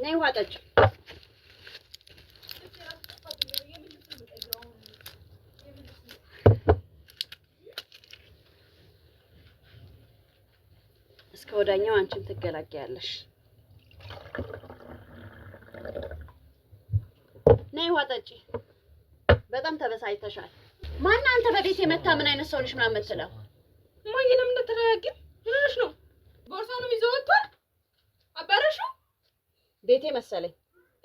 ነይ ውሃ ጠጪ እስከ ወዳኛው አንቺም ትገላገያለሽ ነይ ውሃ ጠጪ በጣም ተበሳጭተሻል ማን አንተ በቤት የመታ ምን አይነት ሰው ነሽ ምናምን መጥተለው ማን ለምን እንደተረጋግጥ ምንሽ ነው ቦርሳውንም ይዘው ወጥቷል አባረሹ ቤቴ መሰለኝ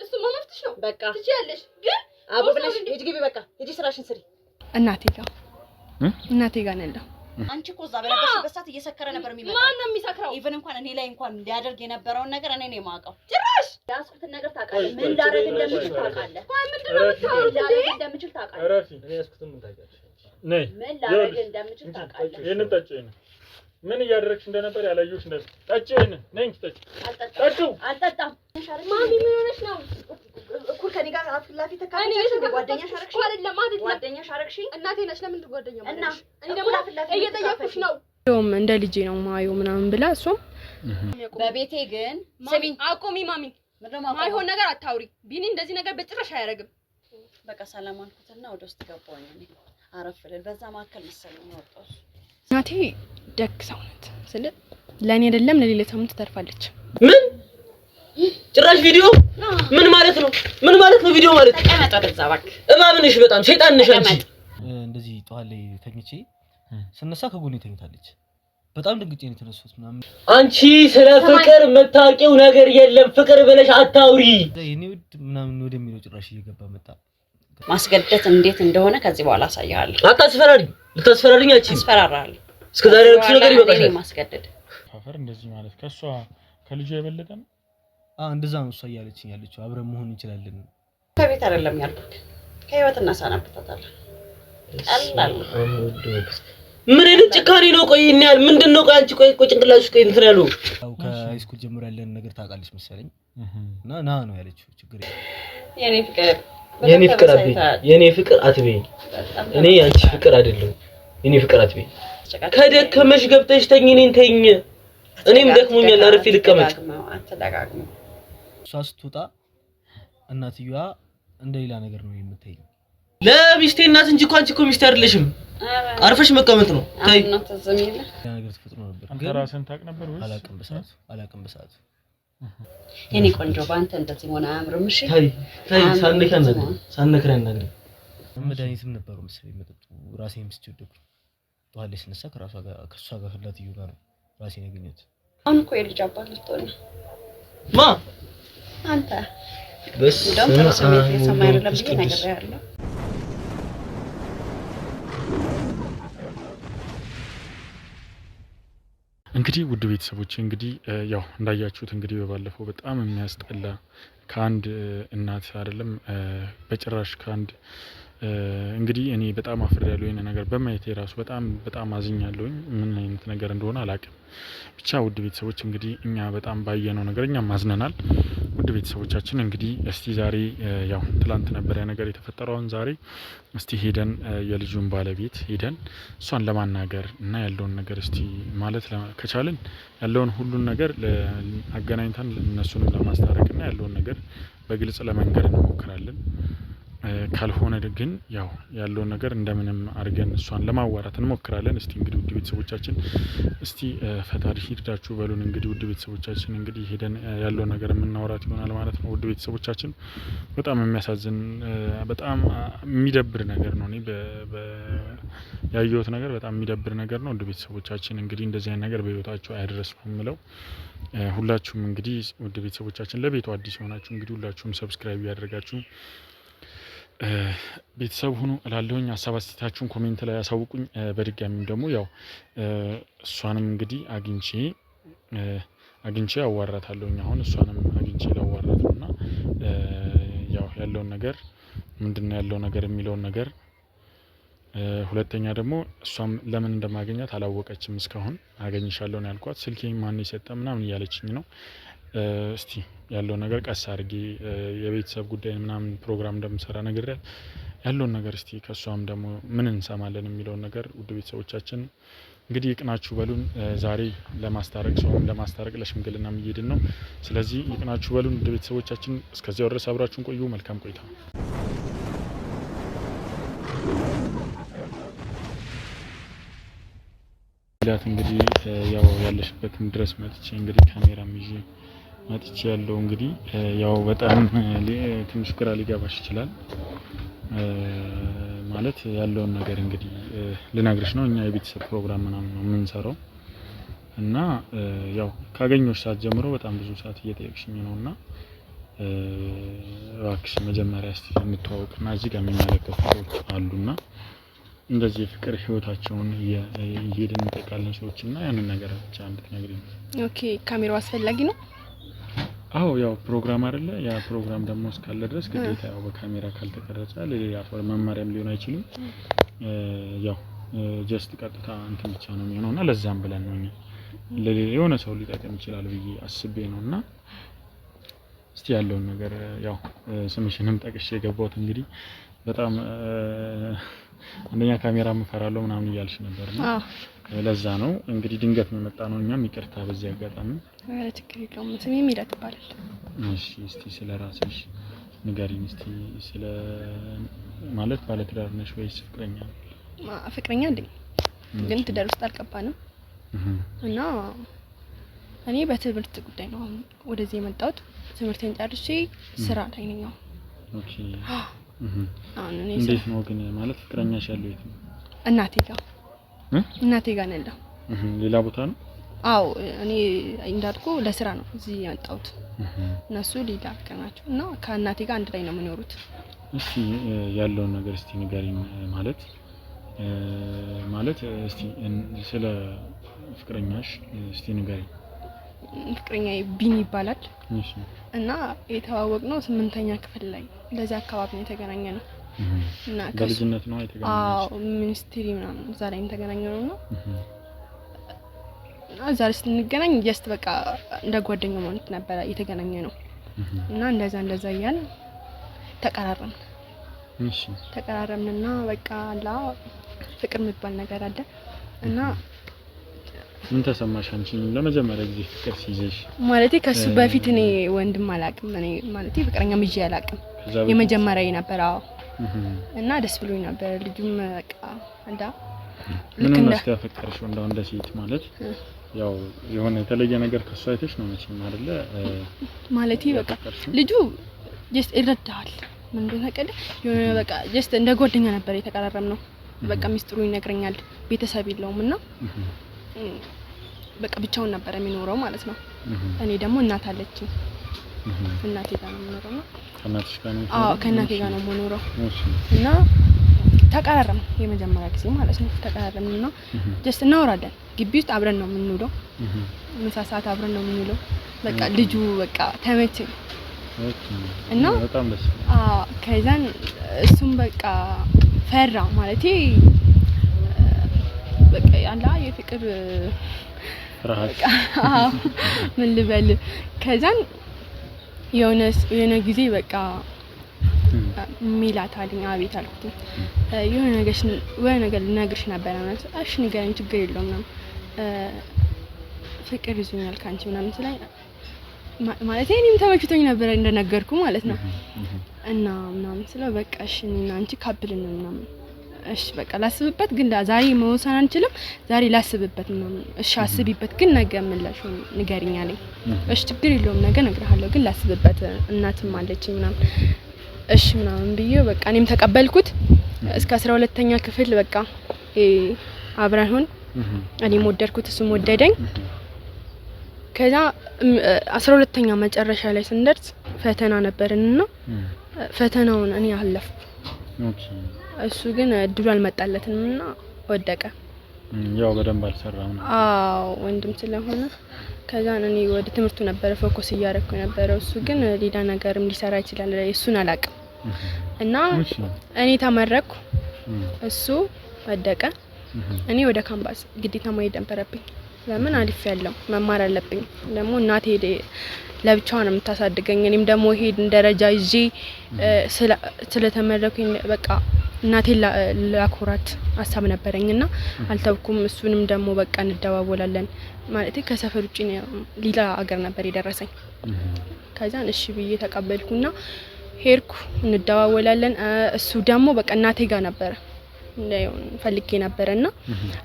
እሱ ማመፍትሽ ነው በቃ ትችያለሽ ግን አቦ ብለሽ ሂጂ ግቢ በቃ ሂጂ ስራሽን ስሪ እናቴ ጋር ነው ያለው አንቺ እኮ እዛ በነበርሽበት ሰዓት እየሰከረ ነበር የሚመጣው ማን ነው የሚሰክረው ኢቭን እንኳን እኔ ላይ እንኳን ሊያደርግ የነበረውን ነገር እኔ ነኝ የማውቀው ጭራሽ ያስኩትን ነገር ታውቃለህ ምን ላደርግ እንደምችል ታውቃለህ ምንድን ነው ላደርግ እንደምችል ታውቃለህ እረፊ እኔ ያስኩትን ምን ታውቂያለሽ ነይ ምን ላደርግ እንደምችል ታውቃለህ ይሄን ጠጪኝ ምን እያደረግሽ እንደነበር ያላየሁሽ እንደዚህ ጠጪኝ ነኝ ጠጪ አልጠጣም ማሚ ምን ሆነሽ ነው እኩል ከኔ ጋር አፍላፊ ተካፈለሽ ጓደኛሽ አረግሽ አይደለም ጓደኛሽ አረግሽ እናቴ ነሽ ለምን ጓደኛ ማለት እና እኔ ደግሞ እየጠየቅኩሽ ነው እንደ ልጄ ነው ማየው ምናምን ብላ እሷም በቤቴ ግን ስሚኝ አቁሚ ማሚ ማይሆን ነገር አታውሪ ቢኒ እንደዚህ ነገር በጭራሽ አያረግም በቃ ሰላም አልኩትና ወደ ውስጥ ገባሁኝ እኔ አረፍልል በዛ ማከል መሰለኝ ወጣው እናቴ ደግ ሰው ናት ስለ ለኔ አይደለም ለሌላ ሰው ትተርፋለች ምን ጭራሽ ቪዲዮ ምን ማለት ነው ቪዲዮ ማለት ተቀመጥ ወደዛ እባክህ እባብንሽ በጣም ሸይጣን ነሽ አንቺ እንደዚህ ጧል ላይ ተኝቼ ስነሳ ከጎኔ ተኝታለች በጣም ድንግጬ ነው የተነሳሁት ምናምን አንቺ ስለ ፍቅር መታቂው ነገር የለም ፍቅር ብለሽ አታውሪ የኔ ውድ ምናምን ወደሚለው ጭራሽ እየገባ መጣ ማስገደት እንዴት እንደሆነ ከዚህ በኋላ አሳያለሁ አታስፈራሪ ልታስፈራሪኝ አቺ አስፈራራለሁ እስከዛሬ ያልኩሽ ነገር ይበቃሻል ማስገደድ ፋፈር እንደዚህ ማለት ከሷ ከልጁ የበለጠ ነው እንደዛ ነው እሷ ያለችኝ ያለችው አብረን መሆን እንችላለን ከቤት አይደለም ያልኩት ከህይወት እናሳናብታታለን ቀላል ምን አይነት ጭካኔ ነው ቆይ እንያል ምንድነው ቆይ አንቺ ቆይ ጭንቅላትሽ ቆይ እንትን ያለው ከሃይስኩል ጀምሮ ያለን ነገር ታውቃለች መሰለኝ ና ነው ያለችው ችግር የኔ ፍቅር አትበይኝ እኔ አንቺ ፍቅር አይደለም የኔ ፍቅር አትበይኝ ከደከመሽ ገብተሽ ተኝ እኔን ተኝ እኔም ደክሞኛል አርፌ ልቀመጥ አትደጋግም እሷ ስትወጣ እናትየዋ እንደሌላ ነገር ነው የምትተኝ ለሚስቴ እናት እንጂ እኮ አንቺ እኮ ሚስቴ አይደለሽም አርፈሽ መቀመጥ ነው ታይ እናት ተዘሚለ ያ ነገር ተፈጥሮ ነበር አንተ ራስን ታውቅ ነበር ወይስ አላውቅም በሰዓቱ የኔ ቆንጆ ባንተ እንደዚህ ሆነ አያምርም እሺ ታይ ሳነከረን ነገር መድኃኒትም ነበሩ መሰለኝ መጠጡ ራሴን ምስጭደኩ ተዋለ ስነሳ ከሷ ጋር ፍላትዩ ጋር ነው ራሴን ያገኘሁት አሁን እኮ የልጅ አባት ልትሆን ማ አንተ በስ ሰማይ ለምን ነገር ያለው እንግዲህ ውድ ቤተሰቦች እንግዲህ ያው እንዳያችሁት እንግዲህ በባለፈው በጣም የሚያስጠላ ከአንድ እናት አይደለም በጭራሽ ከአንድ እንግዲህ እኔ በጣም አፍሬያለሁ የኔ ነገር በማየት የራሱ በጣም አዝኛለሁኝ ምን አይነት ነገር እንደሆነ አላውቅም ብቻ ውድ ቤተሰቦች እንግዲህ እኛ በጣም ባየነው ነገር እኛም ማዝነናል ውድ ቤተሰቦቻችን እንግዲህ እስቲ ዛሬ ያው ትላንት ነበር ያ ነገር የተፈጠረውን ዛሬ እስቲ ሄደን የልጁን ባለቤት ሄደን እሷን ለማናገር እና ያለውን ነገር እስቲ ማለት ከቻልን ያለውን ሁሉን ነገር አገናኝተን እነሱን ለማስታረቅና ያለውን ነገር በግልጽ ለመንገር እንሞክራለን ካልሆነ ግን ያው ያለው ነገር እንደምንም አርገን እሷን ለማዋራት እንሞክራለን እስቲ እንግዲህ ውድ ቤተሰቦቻችን እስቲ ፈጣሪ ይርዳችሁ በሉን እንግዲህ ውድ ቤተሰቦቻችን እንግዲህ ሄደን ያለው ነገር የምናወራት ይሆናል ማለት ነው ውድ ቤተሰቦቻችን በጣም የሚያሳዝን በጣም የሚደብር ነገር ነው እኔ ያየሁት ነገር በጣም የሚደብር ነገር ነው ውድ ቤተሰቦቻችን እንግዲህ እንደዚህ አይነት ነገር በህይወታችሁ አይደረስ ነው የምለው ሁላችሁም እንግዲህ ውድ ቤተሰቦቻችን ለቤቱ አዲስ ሆናችሁ እንግዲህ ሁላችሁም ሰብስክራይብ ያደርጋችሁ ቤተሰብ ሆኖ እላለሁኝ ሐሳብ አስተያየታችሁን ኮሜንት ላይ ያሳውቁኝ በድጋሚም ደግሞ ያው እሷንም እንግዲህ አግኝቼ አዋራታለሁኝ አሁን እሷንም አግኝቼ ላዋራታውና ያው ያለው ነገር ምንድነው ያለው ነገር የሚለው ነገር ሁለተኛ ደግሞ እሷም ለምን እንደማገኛት አላወቀችም እስካሁን አገኝሻለሁ ነው ያልኳት ስልኬን ማን ይሰጣ ምናምን እያለችኝ ነው እስቲ ያለው ነገር ቀስ አድርጌ የቤተሰብ ጉዳይ ምናምን ፕሮግራም እንደምሰራ ነግሬያት ያለውን ነገር እስቲ ከሷም ደግሞ ምን እንሰማለን የሚለው ነገር ውድ ቤተሰቦቻችን እንግዲህ ይቅናችሁ በሉን። ዛሬ ለማስታረቅ ሰውም ለማስታረቅ ለሽምግልና እየሄድን ነው። ስለዚህ ይቅናችሁ በሉን ውድ ቤተሰቦቻችን። እስከዚያው ድረስ አብራችሁን ቆዩ። መልካም ቆይታ። ላት እንግዲህ ያው ያለሽበትም ድረስ መጥቼ እንግዲህ ካሜራም ይዤ መጥቼ ያለው እንግዲህ ያው በጣም ትንሽ ግራ ሊገባሽ ይችላል። ማለት ያለውን ነገር እንግዲህ ልነግርሽ ነው። እኛ የቤተሰብ ፕሮግራም ምናምን ነው የምንሰራው እና ያው ካገኘሁሽ ሰዓት ጀምሮ በጣም ብዙ ሰዓት እየጠየቅሽኝ ነውና እባክሽ መጀመሪያ እስቲ እንተዋወቅና እዚህ ጋር የሚመለከቱ ሰዎች አሉና እንደዚህ ፍቅር ህይወታቸውን እየሄድን እንጠይቃለን ሰዎችና ያንን ነገር ብቻ እንድትነግሪኝ። ኦኬ ካሜራው አስፈላጊ ነው? አዎ ያው ፕሮግራም አይደለ? ያ ፕሮግራም ደግሞ እስካለ ድረስ ግዴታ ያው በካሜራ ካልተቀረጸ ለሌላ ሰው መመሪያም ሊሆን አይችልም። ያው ጀስት ቀጥታ እንትን ብቻ ነው የሚሆነውና ለዛም ብለን ነው ለሌላ የሆነ ሰው ሊጠቀም ይችላል ብዬ አስቤ ነውና እስቲ ያለውን ነገር ያው ስምሽንም ጠቅሼ የገባሁት እንግዲህ በጣም አንደኛ ካሜራ መፈራለው ምናምን እያልሽ ነበርና ለዛ ነው እንግዲህ ድንገት ነው የመጣ ነው። እኛም ይቅርታ በዚህ አጋጣሚ። አረ ችግር የለውም። ስሜ ሜላት ይባላል። እሺ እስቲ ስለ ራስሽ ንገሪኝ እስቲ። ስለ ማለት ባለ ትዳር ነሽ ወይስ ፍቅረኛ? ፍቅረኛ አለኝ ግን ትዳር ውስጥ አልገባንም። እና እኔ በትምህርት ጉዳይ ነው ወደዚህ የመጣሁት። ትምህርቴን ጨርሼ ስራ ላይ ነኝ። ኦኬ እንዴት ነው ግን ማለት ፍቅረኛሽ ያለው የት ነው? እናቴ ጋር ነው ያለው። ሌላ ቦታ ነው? አዎ እኔ እንዳልኩ ለስራ ነው እዚህ የመጣሁት። እነሱ ሌላ ሀገር ናቸው እና ከእናቴ ጋር አንድ ላይ ነው የሚኖሩት። እስቲ ያለውን ነገር እስቲ ንገሪኝ። ማለት እስቲ ስለ ፍቅረኛሽ እስቲ ንገሪኝ። ፍቅረኛዬ ቢኒ ይባላል። እሺ እና የተዋወቅነው 8ኛ ክፍል ላይ ለዛ አካባቢ ነው የተገናኘነው። እና በልጅነት ነው የተገናኘነው? አዎ ሚኒስትሪ ምናምን እዛ ላይ የተገናኘነው ነው። እና ዛሬ ስንገናኝ ጀስት በቃ እንደ ጓደኛ ማለት ነበር የተገናኘነው። እና እንደዛ እያል ተቀራረብን። እሺ ተቀራረብንና በቃ አላ ፍቅር የሚባል ነገር አለ። እና ምን ተሰማሽ አንቺ ለመጀመሪያ ጊዜ ፍቅር ሲይዝሽ? ማለቴ ከሱ በፊት እኔ ወንድም አላውቅም። እኔ ማለቴ ፍቅረኛ ምጄ አላውቅም። የመጀመሪያዬ ነበር። አዎ እና ደስ ብሎኝ ነበር። ልጁም በቃ እንዳ ልክ እንደ ተፈቀርሽው እንደ ሴት ማለት ያው የሆነ የተለየ ነገር ከሱ አይተሽ ነው መቼም አይደለ? ማለቴ በቃ ልጁ ጀስት ይረዳል። ምን እንደነቀደ የሆነ በቃ ጀስት እንደ ጓደኛ ነበር የተቀራረብነው። በቃ ሚስጥሩ ይነግረኛል። ቤተሰብ የለውምና በቃ ብቻውን ነበር የሚኖረው ማለት ነው። እኔ ደግሞ እናት አለችኝ። እናቴ ጋር ነው የምኖረው ነው። ከእናትሽ ጋር ነው? አዎ ከእናቴ ጋር ነው የምኖረው። እና ተቀራረብን የመጀመሪያ ጊዜ ማለት ነው። ተቀራረብንና ጀስት እናወራለን። ግቢ ውስጥ አብረን ነው የምንውለው። ምሳ ሰዓት አብረን ነው የምንውለው። በቃ ልጁ በቃ ተመቸኝ። እና በጣም ደስ ከዛን እሱም በቃ ፈራ ማለቴ በቃ ያላ የፍቅር ፍርሃት ምን ልበል። ከዛን የሆነ ጊዜ በቃ ሜላት አለኝ። አቤት አልኩት። የሆነ ነገር ልነግርሽ ነበር ማለት እሺ ንገረኝ ችግር የለውም ምናምን ፍቅር ይዞኛል ካንቺ ምናምን ስለኝ ማለት እኔም ተመችቶኝ ነበር እንደነገርኩ ማለት ነው። እና ምናምን ስለ በቃ እሺ እና አንቺ ካፕል ነን ምናምን እሺ በቃ ላስብበት፣ ግን ዛሬ መወሰን አንችልም። ዛሬ ላስብበት ምናምን እሺ አስቢበት፣ ግን ነገ ምላሽ ንገሪኝ አለኝ። እሺ ችግር የለውም ነገ እነግርሃለሁ፣ ግን ላስብበት እናትም አለችኝ ምናምን እሺ ምናምን ብዬ በቃ እኔም ተቀበልኩት። እስከ 12ኛ ክፍል በቃ አብረን ሆን እኔም ወደድኩት እሱም ወደደኝ። ከዛ 12ኛ መጨረሻ ላይ ስንደርስ ፈተና ነበርንና ፈተናውን እኔ አለፍኩ። ኦኬ እሱ ግን እድሉ አልመጣለትምና ወደቀ። ያው በደንብ አልሰራም ነው። አዎ ወንድም ስለሆነ ከዛ እኔ ወደ ትምህርቱ ነበር ፎከስ እያደረኩ ነበር። እሱ ግን ሌላ ነገርም ሊሰራ ይችላል እሱን አላውቅም። እና እኔ ተመረኩ፣ እሱ ወደቀ። እኔ ወደ ካምፓስ ግዴታ መሄድ ነበረብኝ። ለምን አልፍ ያለው መማር አለብኝ ደግሞ እናቴ ለብቻዋ ነው የምታሳድገኝ እኔም ደግሞ ሄድ ደረጃ ይዤ ስለተመረኩኝ በቃ እናቴ ላኮራት ሐሳብ ነበርኝና አልተውኩም እሱንም ደግሞ በቃ እንደዋወላለን ማለት ከሰፈር ውጪ ሌላ ሀገር ነበር የደረሰኝ ከዛን እሺ ብዬ ተቀበልኩና ሄርኩ እንደዋወላለን እሱ ደግሞ በቃ እናቴ ጋር ነበር ፈልጌ ነበርና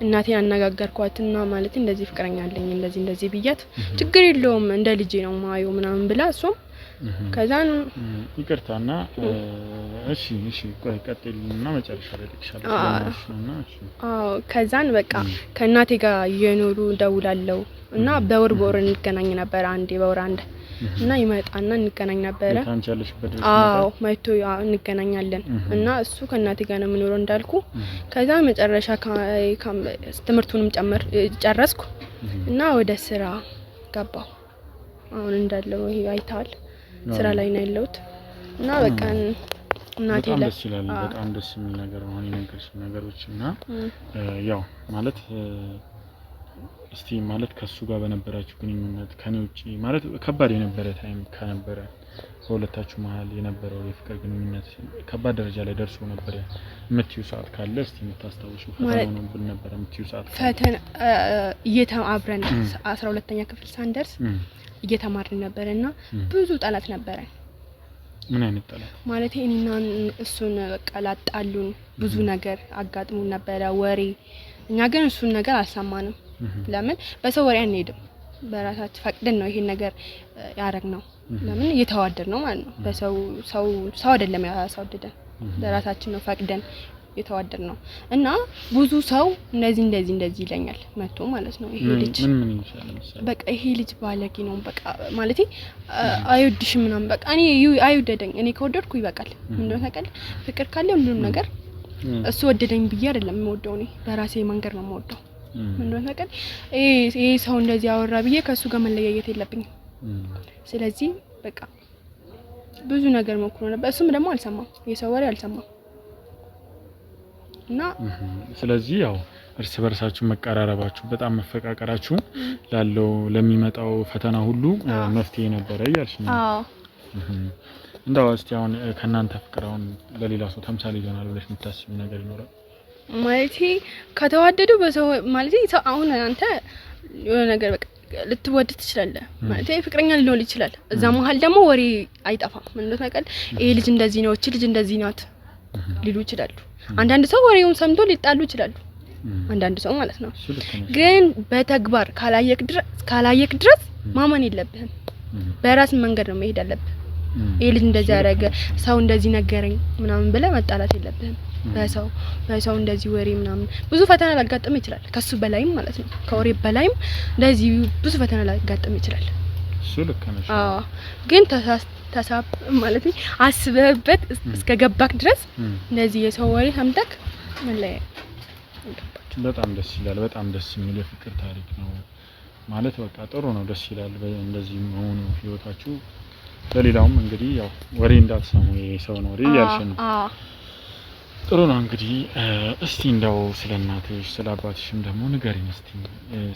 እናቴን አነጋገርኳትና ማለት እንደዚህ ፍቅረኛ አለኝ እንደዚህ ብያት ችግር የለውም እንደ ልጄ ነው ማየው ምናምን ብላ እሷም ከዛን ይቅርታና እሺ ቆይ ቀጥልና መጨረሻ ላይ ተከሻለሽ ነውና እሺ ከዛን በቃ ከእናቴ ጋር እየኖሩ ደውላለው እና በወር እንገናኝ ነበር አንዴ በወር አንድ እና ይመጣና እንገናኝ ነበር አዎ ማይቶ እንገናኛለን እና እሱ ከእናቴ ጋር ነው የምኖረው እንዳልኩ ከዛ መጨረሻ ትምህርቱንም ጨረስኩ እና ወደ ስራ ገባሁ አሁን እንዳለው ይሄ አይታል ስራ ላይ ነው ያለሁት እና በቃ እናቴ በጣም ደስ የሚል ነገር ነው የነገርሽ ነገሮችና ያው ማለት እስቲ ማለት ከሱ ጋር በነበራችሁ ግንኙነት ከኔ ውጪ ማለት ከባድ የነበረ ታይም ከነበረ በሁለታችሁ መሃል የነበረው የፍቅር ግንኙነት ከባድ ደረጃ ላይ ደርሶ ነበር የምትዩ ሰዓት ካለ እስቲ የምታስታውሺው ፈተናው ነው ነበር የምትዩ ሰዓት ፈተና አብረን 12ኛ ክፍል ሳንደርስ እየተማርን ነበርና ብዙ ጠላት ነበረ ምን አይነት ጠላት ማለት እኔና እሱን በቃ ላጣሉን ብዙ ነገር አጋጥሞን ነበር ወሬ እኛ ግን እሱን ነገር አልሰማንም ለምን በሰው ወሬ አንሄድም በራሳችን ፈቅደን ነው ይሄን ነገር ያረግነው ለምን እየተዋደድ ነው ማለት ነው በሰው ሰው አይደለም ያሳወደደን ለራሳችን ነው ፈቅደን የተዋደድ ነው እና ብዙ ሰው እንደዚህ ይለኛል መጥቶ ማለት ነው ይሄ ልጅ ምን ይችላል በቃ ይሄ ልጅ ባለጌ ነው በቃ ማለት አይወድሽም ምናምን በቃ እኔ አይወደደኝ እኔ ከወደድኩ ይበቃል እንደው ታውቃለህ ፍቅር ካለ ሁሉም ነገር እሱ ወደደኝ ብዬ አይደለም የምወደው እኔ በራሴ መንገድ ነው የምወደው እንደው ታውቃለህ ይሄ ሰው እንደዚህ አወራ ብዬ ከሱ ጋር መለያየት የለብኝም ስለዚህ በቃ ብዙ ነገር ሞክሮ ነበር እሱም ደግሞ አልሰማም የሰው ወሬ አልሰማም እና ስለዚህ ያው እርስ በርሳችሁ መቀራረባችሁ በጣም መፈቃቀራችሁ ላለው ለሚመጣው ፈተና ሁሉ መፍትሄ ነበር ያልሽኝ አዎ እንደው እስቲ አሁን ከናንተ ፍቅራውን ለሌላ ሰው ተምሳሌ ይሆናል ብለሽ የምታስቢ ነገር ይኖራል ማለት ከተዋደዱ በሰው ማለት አሁን አንተ የሆነ ነገር በቃ ልትወድ ትችላለህ ማለት ፍቅረኛ ሊሆን ይችላል እዛ መሃል ደግሞ ወሬ አይጠፋም ምን ነው ታውቃለህ ይሄ ልጅ እንደዚህ ነው እቺ ልጅ እንደዚህ ናት ሊሉ ይችላሉ አንዳንድ ሰው ወሬውን ሰምቶ ሊጣሉ ይችላሉ አንዳንድ ሰው ማለት ነው ግን በተግባር ካላየክ ድረስ ማመን የለብህም በራስ መንገድ ነው መሄድ ያለብህ ይሄ ልጅ እንደዚህ ያረገ ሰው እንደዚህ ነገረኝ ምናምን ብለ መጣላት የለብህም በሰው እንደዚህ ወሬ ምናምን ብዙ ፈተና ሊያጋጥም ይችላል ከሱ በላይም ማለት ነው ከወሬ በላይም እንደዚህ ብዙ ፈተና ሊያጋጥም ይችላል ሱልከነሽ ግን ተሳብ ማለት አስበህበት እስከገባክ ድረስ እንደዚህ የሰው ወሬ ሰምተክ መለያ በጣም ደስ ይላል በጣም ደስ የሚል የፍቅር ታሪክ ነው ማለት በቃ ጥሩ ነው ደስ ይላል እንደዚህ መሆኑ ህይወታችሁ ለሌላውም እንግዲህ ያው ወሬ እንዳትሰሙ የሰው ወሬ ያልሽን ጥሩ ነው እንግዲህ እስቲ እንደው ስለናትሽ ስለአባትሽም ደግሞ ንገሪኝ እስቲ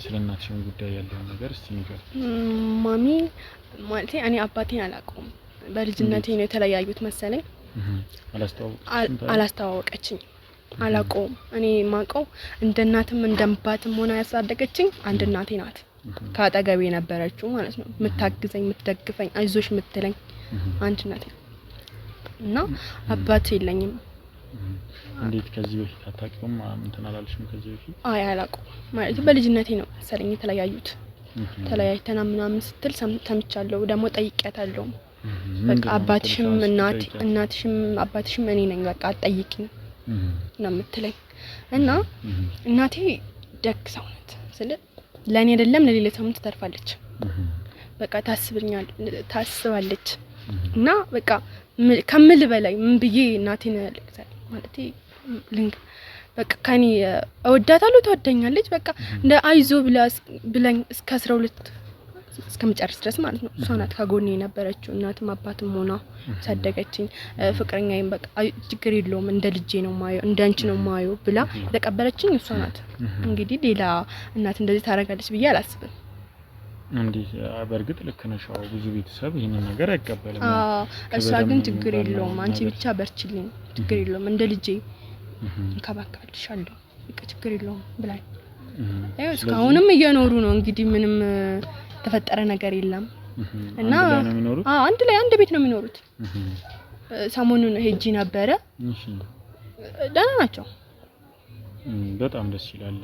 ስለናትሽም ጉዳይ ያለው ነገር እስቲ ንገሪ ማሚ ማለት እኔ አባቴን አላውቀውም በልጅነቴ ነው የተለያዩት መሰለኝ አላስተዋወቀችኝ አላውቀውም እኔ ማውቀው እንደ እናትም እንደ አባትም ሆና ያሳደገችኝ አንድ እናቴ ናት ካጠገቤ ነበረችው ማለት ነው የምታግዘኝ የምትደግፈኝ አይዞሽ የምትለኝ አንድ እናቴ እና አባት የለኝም እንዴት ከዚህ በፊት አታውቂውም እንትን አላልሽም ከዚህ በፊት አላውቀውም ማለት በልጅነቴ ነው መሰለኝ የተለያዩት ተለያይተና ምናምን ስትል ሰምቻለሁ ደግሞ ጠይቄያታለሁ በቃ አባትሽም እናትሽም አባትሽም እኔ ነኝ በቃ ጠይቂኝ ነው የምትለኝ እና እናቴ ደግ ሰው ናት ስለ ለኔ አይደለም ለሌላ ሰው ትተርፋለች በቃ ታስባለች እና በቃ ከመል በላይ ምን ብዬ እናቴን ልክታል ማለት ልንግ በቃ ካኒ እወዳታለሁ ትወደኛለች በቃ እንደ አይዞ ብለኝ እስከ 12 እስከምጨርስ ድረስ ማለት ነው። እሷ ናት ከጎኔ የነበረችው እናትም አባትም ሆና ሳደገችኝ። ፍቅረኛዬም በቃ ችግር የለውም እንደ ልጄ ነው ማየው እንደ አንቺ ነው ማየው ብላ የተቀበለችኝ እሷ ናት። እንግዲህ ሌላ እናት እንደዚህ ታረጋለች ብዬ አላስብም። እንዴ በርግጥ ልክ ነሽ። ብዙ ቤተሰብ ይሄንን ነገር አይቀበልም። እሷ ግን ችግር የለውም አንቺ ብቻ በርችልኝ፣ ችግር የለውም እንደ ልጄ እንከባከብልሻለሁ፣ በቃ ችግር የለውም ብላኝ እስካሁንም እየኖሩ ነው። እንግዲህ ምንም ተፈጠረ ነገር የለም እና አንድ ላይ አንድ ቤት ነው የሚኖሩት። ሰሞኑን ሄጂ ነበረ። ደህና ናቸው። በጣም ደስ ይላል።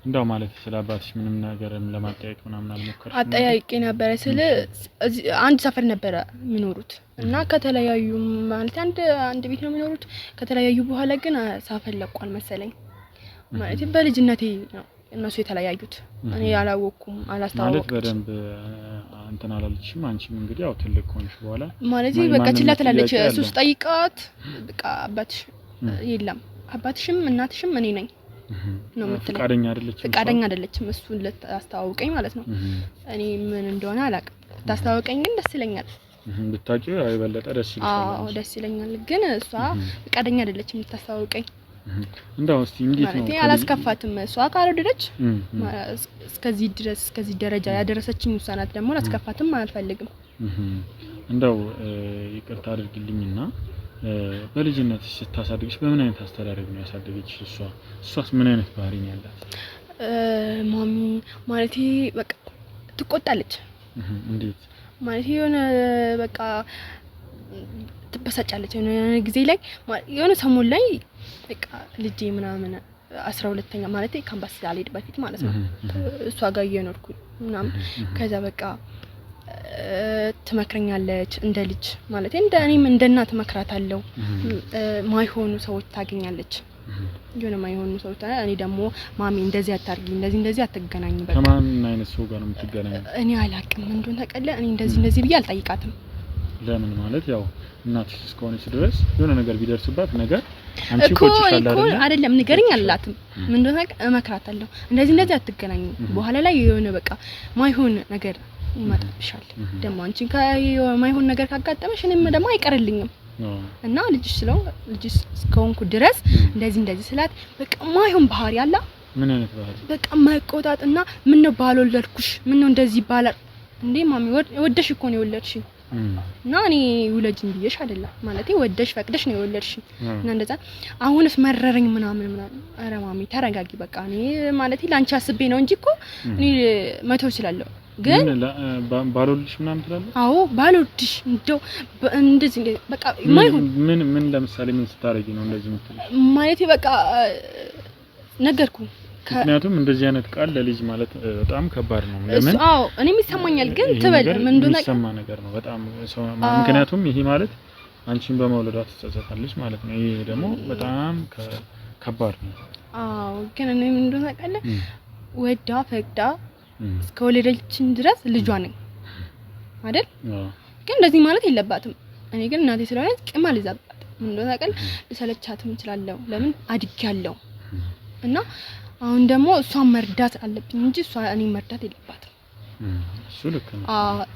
እንዳው ማለት ስለ አባትሽ ምንም ነገርም ለማጠያየቅ ምናምን አልሞከርሽም? አጠያይቄ ነበረ ስለ አንድ ሰፈር ነበረ የሚኖሩት እና ከተለያዩ ማለት አንድ ቤት ነው የሚኖሩት። ከተለያዩ በኋላ ግን ሰፈር ለቋል መሰለኝ። ማለት በልጅነቴ ነው እነሱ የተለያዩት። እኔ ያላወኩም አላስተዋወቅኩም ማለት በደንብ እንትን አላለችም። አንቺም እንግዲህ ያው ትልቅ ሆንሽ በኋላ ማለት በቃ ችላ ትላለች። እሱስ ጠይቃት በቃ አባትሽ የለም አባትሽም እናትሽም እኔ ነኝ ነው የምትለኝ። ፈቃደኛ አይደለችም እሱን ልታስተዋውቀኝ ማለት ነው። እኔ ምን እንደሆነ አላውቅም። ታስተዋውቀኝ ግን ደስ ይለኛል። ብታውቂው አይበለጠ ደስ ይለኛል። አዎ ደስ ይለኛል። ግን እሷ ፈቃደኛ አይደለችም ልታስተዋውቀኝ። እንደው እስቲ እንዴት ነው? ማለት አላስከፋትም። እሷ ካልወደደች እስከዚህ ድረስ እስከዚህ ደረጃ ያደረሰችኝ እሷ ናት። ደግሞ ላስከፋትም አልፈልግም። እንደው ይቅርታ አድርግልኝና በልጅነት ስታሳድግሽ በምን አይነት አስተዳደግ ነው ያሳደገችሽ? እሷስ ምን አይነት ባህሪ ነው ያላት? ማሚ ማለት በቃ ትቆጣለች። እንዴት ማለት የሆነ በቃ ትበሳጫለች። የሆነ ጊዜ ላይ የሆነ ሰሞን ላይ በቃ ልጄ ምናምን 12ኛ ማለት ካምፓስ አልሄድ በፊት ማለት ነው እሷ ጋር እየኖርኩ ምናምን ከዛ በቃ ትመክረኛለች እንደ ልጅ ማለት እንደ እኔም እንደ እናት መክራታለሁ። ማይሆኑ ሰዎች ታገኛለች። የሆነ ማይሆኑ ሰዎች እኔ ደግሞ ማሚ እንደዚህ አታርጊ እንደዚህ አትገናኝ በቃ ከማን አይነት ሰው ጋር ነው የምትገናኘው? እኔ አላቅም እንደሆነ ተቀለ እኔ እንደዚህ ብዬ አልጠይቃትም። ለምን ማለት ያው እናትሽ እስከሆነች ድረስ የሆነ ነገር ቢደርስባት ነገር አንቺ ቆጭሻል አይደለም ንገረኝ አላትም። ምን እንደሆነ እመክራታለሁ። እንደዚህ አትገናኙ በኋላ ላይ የሆነ በቃ ማይሆን ነገር ይመጣብሻል። ደግሞ አንቺ ከማይሆን ነገር ካጋጠመሽ እኔም ደግሞ አይቀርልኝም እና ልጅሽ እስከሆንኩ ድረስ እንደዚህ ስላት በቃ ማይሆን ባህሪ አላ። ምን አይነት ባህሪ? በቃ ማይቆጣጥና ምን ነው ባልወለድኩሽ ምን ነው እንደዚህ ይባላል እንዴ? ማሚ ወደሽ እኮ ነው የወለድሽኝ እና እኔ ውለጅኝ ብዬሽ አይደለም ማለት ወደሽ ፈቅደሽ ነው የወለድሽኝ እና እንደዛ አሁንስ መረረኝ ምናምን። ኧረ ማሚ ተረጋጊ በቃ እኔ ማለት ላንቺ አስቤ ነው እንጂ እኮ እኔ መተው እችላለሁ። ግን ባልወልድሽ ምናምን ትላለህ? አዎ ባልወልድሽ እንደው እንደዚህ በቃ ማይሆን ምን ለምሳሌ ምን ስታረጊ ነው እንደዚህ የምትልሽ? ማለት በቃ ነገርኩ። ምክንያቱም እንደዚህ አይነት ቃል ለልጅ ማለት በጣም ከባድ ነው። ለምን? አዎ እኔም ይሰማኛል። ግን ትበል ምን እንደሆነ የሚሰማ ነገር ነው በጣም ሰው ምክንያቱም ይሄ ማለት አንቺን በመውለዷ ትጸጸታለች ማለት ነው። ይሄ ደግሞ በጣም ከባድ ነው። አዎ ግን እኔ ምን እንደሆነ ታውቃለ ወዳ ፈቅዳ እስከወለደችን ድረስ ልጇ ነኝ አይደል? ግን እንደዚህ ማለት የለባትም። እኔ ግን እናቴ ስለሆነች ቅም አልይዛባት። ምን እንደሆነ ታውቃለ ልሰለቻትም እችላለሁ። ለምን አድጊያለሁ እና አሁን ደግሞ እሷን መርዳት አለብኝ እንጂ እኔ መርዳት የለባትም። እሱ ልክ ነው።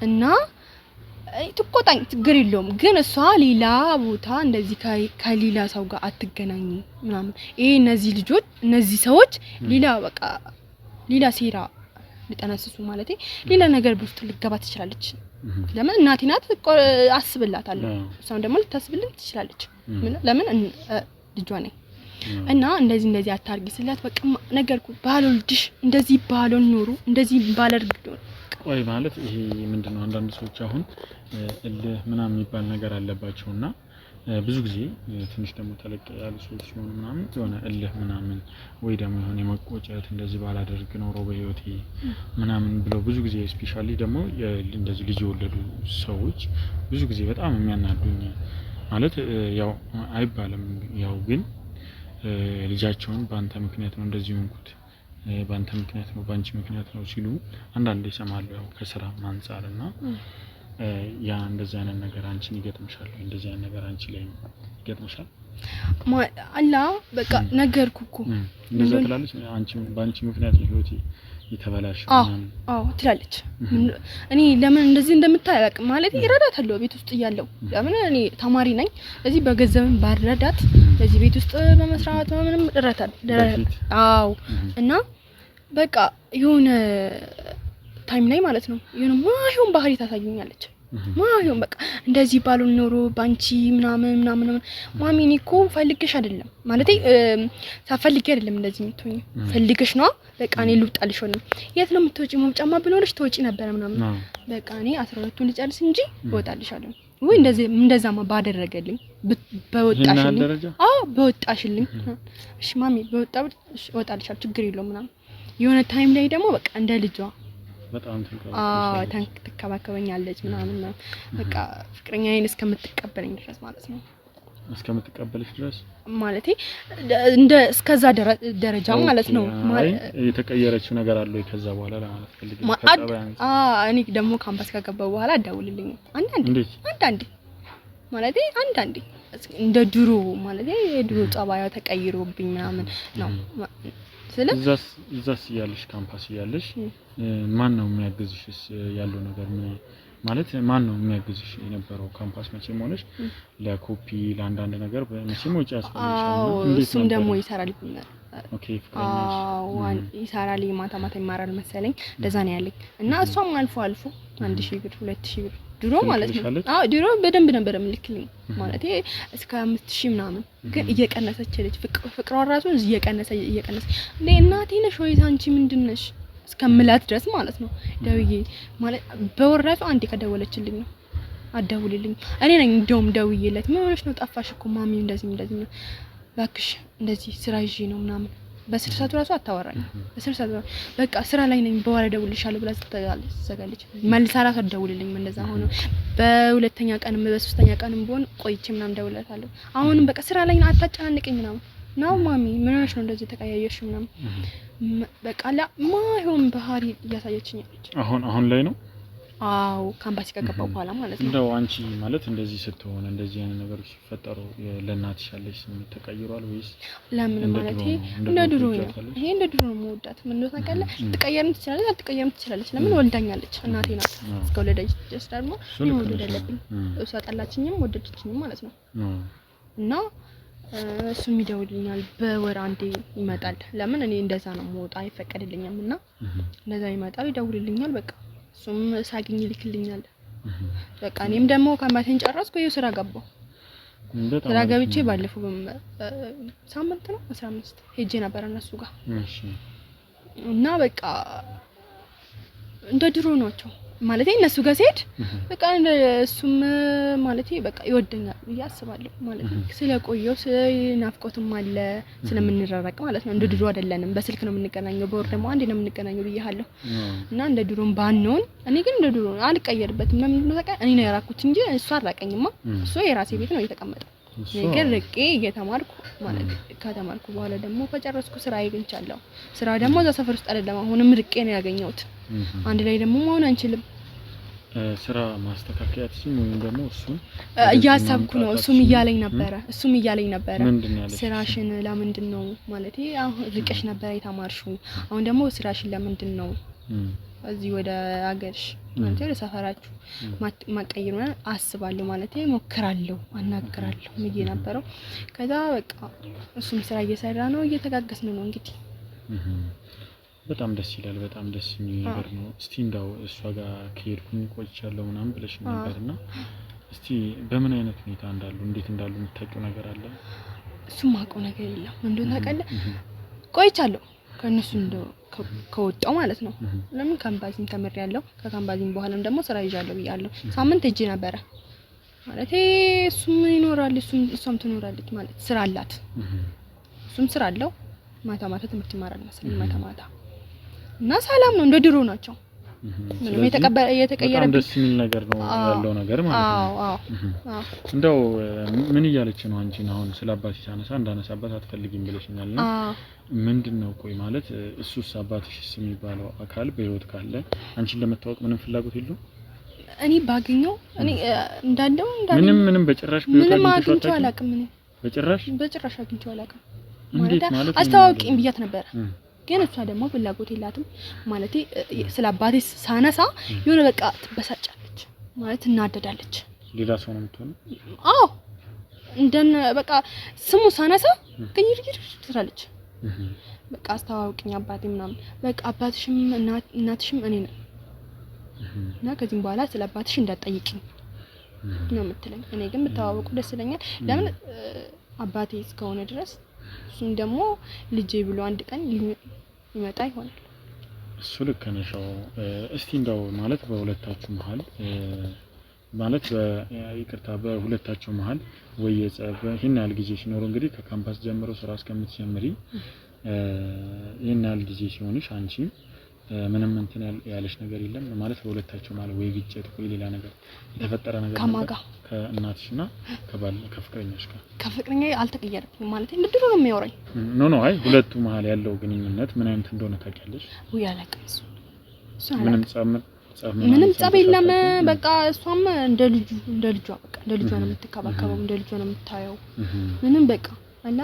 እና ትቆጣኝ ችግር የለውም። ግን እሷ ሌላ ቦታ እንደዚህ ከሌላ ሰው ጋር አትገናኝ ምናምን እነዚህ ሰዎች ሌላ ሴራ ሊጠነስሱ ማለት ሌላ ነገር በውስጥ ልገባ ትችላለች። ለምን እናቴ ናት አስብላታለሁ። እሷም ደግሞ ልታስብልኝ ትችላለች። ለምን ልጇ ነኝ እና እንደዚህ አታርጊ ስላት በቃ ነገርኩ። ባልወልድሽ እንደዚህ ባልሆን ኖሮ እንደዚህ ባላደርግ ቆይ ማለት ይሄ ምንድነው? አንዳንድ ሰዎች አሁን እልህ ምናምን የሚባል ነገር አለባቸውና ብዙ ጊዜ ትንሽ ደግሞ ተለቅ ያሉ ሰዎች ሲሆኑ ምናምን የሆነ እልህ ምናምን ወይ ደግሞ የሆነ የመቆጨት እንደዚህ ባላደርግ ኖሮ በህይወቴ ምናምን ብለው ብዙ ጊዜ ስፔሻሊ ደግሞ እንደዚህ ልጅ የወለዱ ሰዎች ብዙ ጊዜ በጣም የሚያናዱኝ ማለት ያው አይባልም ያው ግን ልጃቸውን በአንተ ምክንያት ነው እንደዚህ ሆንኩት በአንተ ምክንያት ነው ባንቺ ምክንያት ነው ሲሉ አንዳንዴ ይሰማሉ። ያው ከስራ አንፃርና ያ እንደዚህ አይነት ነገር አንቺን ይገጥምሻል? እንደዚህ አይነት ነገር አንቺ ላይ ይገጥምሻል? አላ በቃ ነገርኩ እኮ እንደዛ ትላለች። አንቺ ባንቺ ምክንያት ህይወቴ የተበላሽ አዎ ትላለች። እኔ ለምን እንደዚህ እንደምታላቅ ማለት ይረዳታለሁ ቤት ውስጥ እያለሁ ለምን እኔ ተማሪ ነኝ ስለዚህ በገንዘብም ባረዳት ለዚህ ቤት ውስጥ በመስራት ምንም እረዳታለሁ። አዎ እና በቃ የሆነ ታይም ላይ ማለት ነው የሆነ ማይሆን ባህሪ ታሳየኛለች። ማይሆን በቃ እንደዚህ ባሉን ኖሮ ባንቺ ምናምን ማሚ እኔ እኮ ፈልገሽ አይደለም ማለቴ ሳፈልጊ አይደለም እንደዚህ የምትሆኚ ፈልገሽ ነው በቃ እኔ ልውጣልሽ ሆነ የት ነው የምትወጪው መውጫማ ብኖርሽ ትወጪ ነበር ምናምን በቃ እኔ 12ቱን ልጨርስ እንጂ እወጣልሻለሁ ወይ እንደዛማ ባደረገልኝ በወጣሽልኝ በወጣሽልኝ እሺ ማሚ እወጣልሻለሁ ችግር የለውም ምናምን የሆነ ታይም ላይ ደግሞ በቃ እንደ ልጇ በጣም ተንከባከበኛለች ምናምን በቃ ፍቅረኛዬን እስከምትቀበለኝ ድረስ ማለት ነው እስከምትቀበልሽ ድረስ ማለቴ እንደ እስከዛ ደረጃ ማለት ነው የተቀየረችው ነገር አለ ከዛ በኋላ ለማለት ፈልጌ እኔ ደግሞ ካምፓስ ከገባው በኋላ አዳውልልኝ አንዳንዴ ማለቴ አንዳንዴ እንደ ድሮ ማለቴ የድሮ ጸባያ ተቀይሮብኝ ምናምን ነው እዛስ ያለሽ ካምፓስ ያለሽ ማን ነው የሚያግዝሽስ ያለው ነገር ማለት ማን ነው የሚያግዝሽ የነበረው ካምፓስ መቼም ሆነሽ ለኮፒ ለአንዳንድ ነገር መቼም ወጪ ያስፈልግሻል እሱም ደግሞ ይሰራል ኦኬ ፍቅረኛሽ ይሰራል ማታ ይማራል መሰለኝ እንደዛ ነው ያለኝ እና እሷም አልፎ 1000 ብር 2000 ብር ድሮ ማለት ነው ድሮ በደንብ ነበር ምልክልኝ ማለት እስከ 5000 ምናምን ግን እየቀነሰች ልጅ ፍቅሯ ራሱ እየቀነሰ እንዴ እናቴ ነሽ ወይ አንቺ ምንድነሽ እስከምላት ድረስ ማለት ነው ደውዬ ማለት በወር ራሱ አንዴ ከደወለችልኝ ነው አደውልልኝ እኔ ነኝ እንደውም ደውዬለት ምን ሆነሽ ነው ጠፋሽ እኮ ማሚ እንደዚህ ነው ባክሽ እንደዚህ ስራ ይዤ ነው ምናምን በስርዓቱ ራሱ አታወራኝ በስርዓቱ በቃ ስራ ላይ ነኝ በኋላ ደውልልሻለሁ ብላ ዘጋለች መልሳ ራሱ አደውልልኝ እንደዛ ሆኖ በሁለተኛ ቀንም በሶስተኛ ቀንም ቢሆን ቆይቼ ምናምን ደውልላታለሁ አሁንም በቃ ስራ ላይ አታጨናንቀኝ ምናምን ነው ማሚ ምን ሆነሽ ነው እንደዚህ ተቀያየሽ ምናምን በቃ ማይሆን ባህሪ እያሳየችኝ አለች አሁን ላይ ነው አው ካምፓስ ከገባው በኋላ ማለት ነው እንደው አንቺ ማለት እንደዚህ ስትሆን እንደዚህ አይነት ነገሮች ሲፈጠሩ ለእናትሽ ያለሽ ስሜት ተቀይሯል ወይስ ለምን ማለት እንደ ድሮ ነው ይሄ እንደ ድሮ ነው ወዳት ምን ነው ታውቃለህ ትቀየርም ትችላለች አትቀየርም ትችላለች ለምን ወልዳኛለች እናቴ ናት እስከወለደች ድረስ ደግሞ ወልደለብኝ እሷ ጠላችኝም ወደደችኝም ማለት ነው እና እሱም ይደውልልኛል በወር አንዴ ይመጣል ለምን እኔ እንደዛ ነው መውጣ አይፈቀድልኝም እና እንደዛ ይመጣል ይደውልልኛል በቃ እሱም ሳግኝ ይልክልኛል በቃ እኔም ደግሞ ካምፓስን ጨረስኩ ይኸው ስራ ገባሁ ስራ ገብቼ ባለፈው ሳምንት ነው 15 ሄጄ ነበር እነሱ ጋር እና በቃ እንደ ድሮ ናቸው ማለት እነሱ ጋር ሲሄድ በቃ እሱም ማለት በቃ ይወደኛል ያስባለሁ ማለት ስለቆየው ስለናፍቆትም አለ ስለምንራራቅ ማለት ነው እንደ ድሮ አይደለንም በስልክ ነው የምንገናኘው በወር ደግሞ አንዴ ነው የምንገናኘው ብዬሃለሁ እና እንደ ድሮም ባንሆን እኔ ግን እንደ ድሮ አልቀየርበትም ለምን ነው ታውቃለህ እኔ ነው ያራኩት እንጂ እሱ አራቀኝማ እሱ የራሴ ቤት ነው የተቀመጠው ነገር ርቄ እየተማርኩ ማለት ከተማርኩ በኋላ ደግሞ ከጨረስኩ ስራ አግኝቻለሁ ስራ ደግሞ እዛ ሰፈር ውስጥ አይደለም አሁንም ርቄ ነው ያገኘሁት አንድ ላይ ደግሞ መሆን አንችልም ስራ ማስተካከያ ትስም ወይም ደግሞ እሱን ያሳብኩ ነው እሱም እያለኝ ነበረ ስራሽን ለምንድን ነው ማለት አሁን ርቀሽ ነበር የተማርሽው አሁን ደግሞ ስራሽን ለምንድን ነው እዚህ ወደ አገርሽ ማለት ወደ ሰፈራችሁ ማቀየር ነው አስባለሁ ማለት ሞክራለሁ አናግራለሁ ምዬ ነበረው ከዛ በቃ እሱም ስራ እየሰራ ነው እየተጋገስን ነው እንግዲህ በጣም ደስ ይላል በጣም ደስ የሚል ነገር ነው እስቲ እንዳው እሷ ጋር ከሄድኩኝ ቆይቻለሁ ምናምን ብለሽ ነበርና እስቲ በምን አይነት ሁኔታ እንዳሉ እንዴት እንዳሉ የምታውቂው ነገር አለ እሱም ማውቀው ነገር የለም እንደው ታውቃለህ ቆይቻለሁ ከነሱ እንደው ከወጣው ማለት ነው ለምን ካምፓሲን ተመሪያለሁ ከካምፓሲን በኋላም ደግሞ ስራ ይዣለሁ ብያለሁ ሳምንት እጄ ነበረ ማለት እሱም ይኖራል እሷም ትኖራለች ማለት ስራ አላት እሱም ስራ አለው ማታ ትምህርት ይማራል መሰለኝ ማታ እና ሰላም ነው እንደ ድሮ ናቸው ምንም የተቀየረ ደስ የሚል ነገር ነው ያለው ነገር ማለት ነው አዎ እንደው ምን እያለች ነው አንቺን አሁን ስለአባትሽ ሳነሳ እንዳነሳባት አትፈልጊም ብለሽኛልና ምንድነው ቆይ ማለት እሱስ አባትሽስ የሚባለው አካል በህይወት ካለ አንቺን ለመታወቅ ምንም ፍላጎት የለውም እኔ ባገኘው እኔ እንዳለው ምንም በጭራሽ ምንም አግኝቼው አላውቅም እኔ በጭራሽ አግኝቼው አላውቅም ማለት አስተዋውቂኝ ብያት ነበር ግን እሷ ደግሞ ፍላጎት የላትም ማለት ስለ አባቴ ሳነሳ የሆነ በቃ ትበሳጫለች ማለት እናደዳለች። ሌላ ሰው ነው የምትሆነው? አዎ እንደነ በቃ ስሙ ሳነሳ ቅይር ትላለች። በቃ አስተዋውቅኝ አባቴ ምናምን በቃ አባትሽም እናትሽም እኔ ነኝ እና ከዚህም በኋላ ስለ አባትሽ እንዳትጠይቂኝ ነው የምትለኝ። እኔ ግን ብታዋወቁ ደስ ይለኛል። ለምን አባቴ እስከሆነ ድረስ እሱም ደግሞ ልጄ ብሎ አንድ ቀን ይመጣ ይሆናል። እሱ ልክ ነሽ። እስቲ እንደው ማለት በሁለታችሁ መሀል ማለት በይቅርታ በሁለታችሁ መሀል ወይ የጸብ ይሄን ያህል ጊዜ ሲኖር እንግዲህ ከካምፓስ ጀምሮ ስራ እስከምትጀምሪ ይሄን ያህል ጊዜ ሲሆንሽ አንቺ ምንም እንትን ያለሽ ነገር የለም ማለት በሁለታችሁ ማለት ወይ ግጭት ወይ ሌላ ነገር የተፈጠረ ነገር ከማጋ ከእናትሽና ከፍቅረኛሽ ጋር? ከፍቅረኛዬ አልተቀየረም ማለት እንድድሮ ነው የሚያወራኝ። ኖ አይ ሁለቱ መሀል ያለው ግንኙነት ምን አይነት እንደሆነ ታውቂያለሽ? ወይ አላውቅም። ምንም ጸብ የለም። በቃ እሷም እንደ ልጇ በቃ እንደ ልጇ ነው የምትከባከበው፣ እንደ ልጇ ነው የምታየው። ምንም በቃ አላ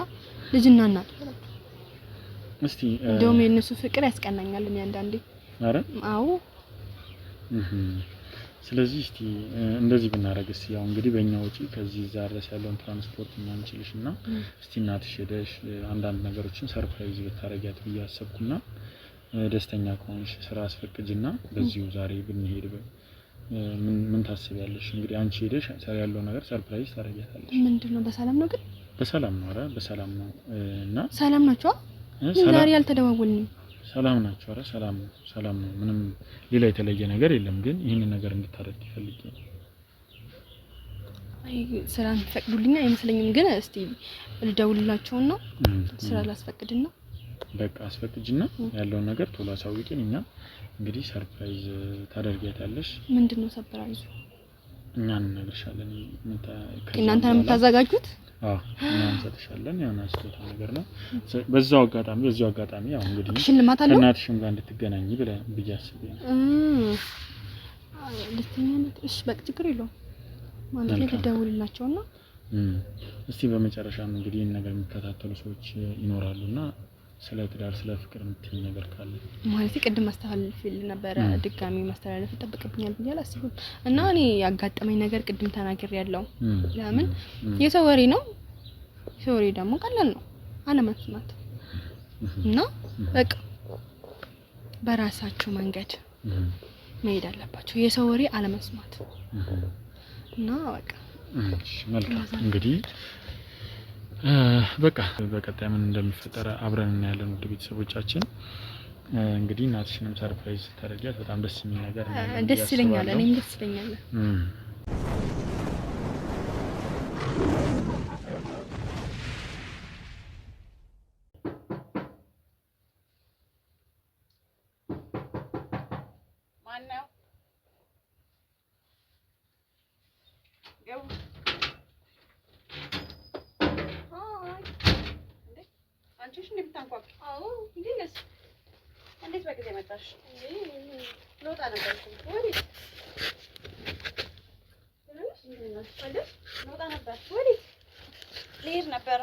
ልጅና እናት እስቲ እንደውም የነሱ ፍቅር ያስቀናኛል እኔ አንዳንዴ። አረ አዎ ስለዚህ እስቲ እንደዚህ ብናረግስ ያው እንግዲህ በእኛ ወጪ ከዚህ ዛሬስ ያለውን ትራንስፖርት እና እንችልሽና እስቲ እናትሽ ሄደሽ አንዳንድ ነገሮችን ሰርፕራይዝ ብታረጊያት ብዬ አሰብኩና ደስተኛ ከሆንሽ ስራ አስፈቅጂና በዚሁ ዛሬ ብንሄድ ምን ታስቢያለሽ? እንግዲህ አንቺ ሄደሽ ያለው ነገር ሰርፕራይዝ ታረጊያታለሽ። ምንድነው? በሰላም ነው ግን? በሰላም ነው። አረ በሰላም ነው። እና ሰላም ናቸው? ዛሬ ያልተደዋወልንም። ሰላም ናቸው። አረ ሰላም ነው። ምንም ሌላ የተለየ ነገር የለም። ግን ይሄንን ነገር እንድታረግ ይፈልጊ ነው። አይ ሰላም ፈቅዱልኛ አይመስለኝም። ግን እስቲ ልደውልላቸውና ስራ ላስፈቅድና በቃ አስፈቅጂና ያለውን ነገር ቶሎ አሳውቂኝ። እኛ እንግዲህ ሰርፕራይዝ ታደርጊያታለሽ። ምንድነው ሰርፕራይዙ? እኛ እንነግርሻለን። እናንተ ነው የምታዘጋጁት? አዎ እኛ እንሰጥሻለን። ያው ስጦታ ነገር ነው። በዛው አጋጣሚ ያው እንግዲህ ሽልማት አለው ከእናትሽም ጋር እንድትገናኝ ብዬ አስቤ ነው። ደስተኛነት እሺ በቃ ችግር የለውም ማለት ነው። ልደውልላቸውና እስቲ በመጨረሻም እንግዲህ ይሄን ነገር የሚከታተሉ ሰዎች ይኖራሉና ስለ ትዳር ስለ ፍቅር የምትይ ነገር ካለ ማለት ቅድም ማስተላለፍል ነበር ድጋሚ ማስተላለፍ ይጠብቅብኛል ብዬ አላስብም። እና እኔ ያጋጠመኝ ነገር ቅድም ተናግሬያለሁ። ለምን የሰው ወሬ ነው። የሰው ወሬ ደግሞ ቀላል ነው አለመስማት እና በቃ በራሳቸው መንገድ መሄድ አለባቸው። የሰው ወሬ አለመስማት እና በቃ መልካም እንግዲህ በቃ በቀጣይ ምን እንደሚፈጠር አብረን እናያለን። ውድ ቤተሰቦቻችን እንግዲህ እናትሽንም ሰርፕራይዝ ታደርጊያት በጣም ደስ የሚል ነገር ነው። ደስ ይለኛል። እኔም ደስ ይለኛል። ማነው? አንቺሽ እንደምታንኳኩ? አዎ እንዴት እንዴት በጊዜ መጣሽ? ልወጣ ነበር። ወዴት? ልወጣ ነበር። ወዴት? ልሄድ ነበረ።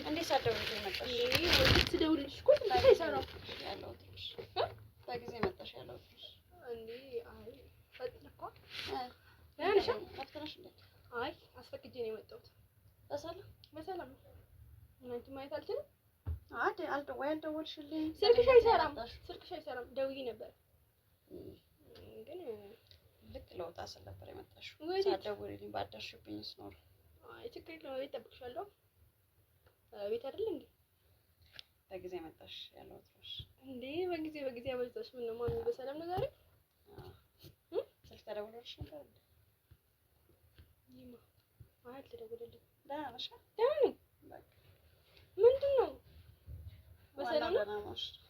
እንዴት ሳትደውልልኝ መጣሽ? ስደውልልሽ እኮ አይሰራም ያለሁት በጊዜ መጣሽ ያለሁት እንዴ? አይ ፈጥነካ ፈጥነሽ እንዴ? አይ አስፈቅጄ ነው የመጣሁት። በሰላም እናንተ ማየት አልችልም። አልደወልሽልኝ? ስልክሽ አይሰራም። ደውዬ ነበር ግን ልክ ለውጣ ስል ነበር የመጣሽው። ሳትደውልልኝ ባደርሽብኝ ስኖር። አይ ችግር የለውም። ቤት እጠብቅሻለሁ። ቤት አይደል እንዴ? በጊዜ መጣሽ ያለሁት እንዴ? በጊዜ አበዛሽ። ምን ነው ማሚ በሰላም ነው ዛሬ? ስልክ ተደውሎልሽ ነበር እንዴ? አይ አልተደወለልኝም። ደህና ነሽ? ደህና ነኝ። ምንድነው? በሰላም ነው?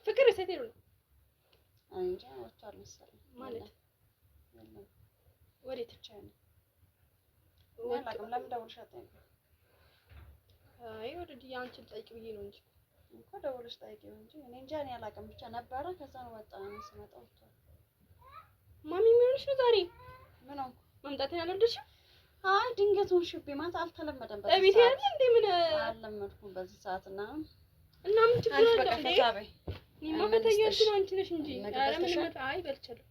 ፍቅር የሴት ነው እንጃ ወጥቷል መሰለኝ። ማለት የለም ወዴት? ብቻ ነው ወላሂ። ለምን ደውልሽ አትጠይቂኝ? አይ ወዴት? ያንቺን ጠይቂ ብዬ ነው እንጂ እኮ ደውልሽ ጠይቂው እንጂ እኔ እንጃ። እኔ አላውቅም ብቻ ነበረ። ከዛ ነው ወጣ ነው ስመጣ ወጥቷል። ማሚ ምን ሆነሽ ነው ዛሬ? ምን ሆንኩ? መምጣቴን አልወደድሽም? አይ ድንገት ሆንሽብኝ ማለት አልተለመደም። በዚህ ቤት ያለ እንዴ? ምን አልለመድኩም በዚህ ሰዓት እና ምን ችግር አለ እንዴ? እኔማ ከተኛሽ ነው አንቺ ነሽ እንጂ ኧረ ምን አይ በልቻለሁ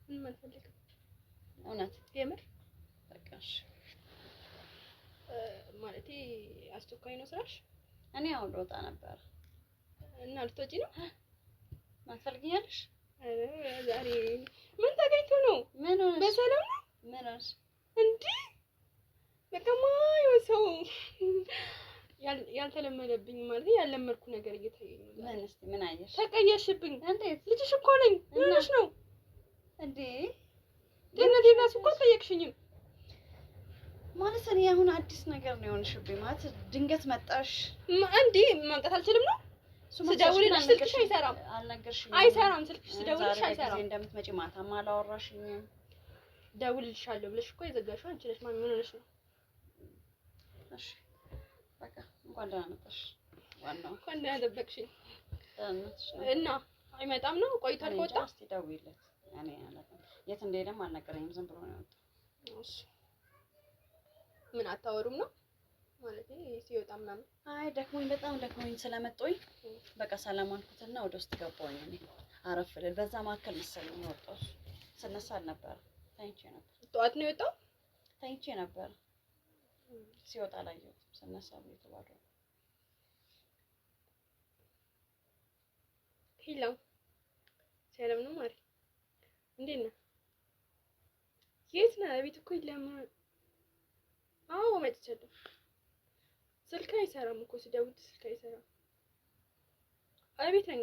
ምን አልፈልግም እውነት የምር በቃሽ ማለቴ አስቸኳይ ነው ስራሽ እኔ አሁን ልወጣ ነበር እና ልትወጪ ነው ማትፈልጊያለሽ ዛሬ ምን ተገኝቶ ነው ምን ሆነሽ በሰላም ነው ምን ሆነሽ እንዴ በቃማ ሰው ያልተለመደብኝ ማለት ያልለመድኩ ነገር እየታየኝ ነው ምን እስቲ ምን አየሽ ተቀየሽብኝ እንዴት ልጅሽ እኮ ነኝ ምንሽ ነው እንዴ ጤነቴን ራሱ እኮ አልጠየቅሽኝም ማለት እኔ አሁን አዲስ ነገር ነው የሆንሽብኝ ማለት ድንገት መጣሽ እንዴ መምጣት አልችልም ነው ስደውልልሽ ስልክሽ አይሰራም አልነገርሽኝም አይሰራም ስልክሽ ስደውልልሽ አይሰራም እንደምትመጪ ማታማ አላወራሽኝም ደውልልሻለሁ ብለሽ እኮ የዘጋሽው አንቺ ነሽ ማን ምን ሆነሽ ነው እሺ በቃ እንኳን ደህና መጣሽ ዋናው እንኳን ደህና ደበቅሽኝ ደህናሽ እና አይመጣም ነው ቆይቷል ከወጣ እስቲ ደውይለት እኔ አላውቅም የት እንደሄደም አልነገረኝም ዝም ብሎ ነው የወጣው እሺ ምን አታወሩም ነው ማለት ሲወጣ ምናምን አይ ደክሞኝ በጣም ደክሞኝ ስለመጣሁኝ በቃ ሰላም አልኩትና ወደ ውስጥ ገባሁኝ እኔ አረፍ ልል በዛ መካከል መሰለኝ የወጣው ስነሳ አልነበረ ተኝቼ ነበር ጠዋት ነው የወጣው ተኝቼ ነበር ሲወጣ አላየሁትም ስነሳ ቤቱ ባዶ ሄሎ ሰላም ነው ማሪ እንዴት ነህ የት ነህ ቤት እኮ የለም አዎ መጥቻለሁ ስልክ አይሰራም እኮ ስደውል ስልክ አይሰራም አቤት ነኝ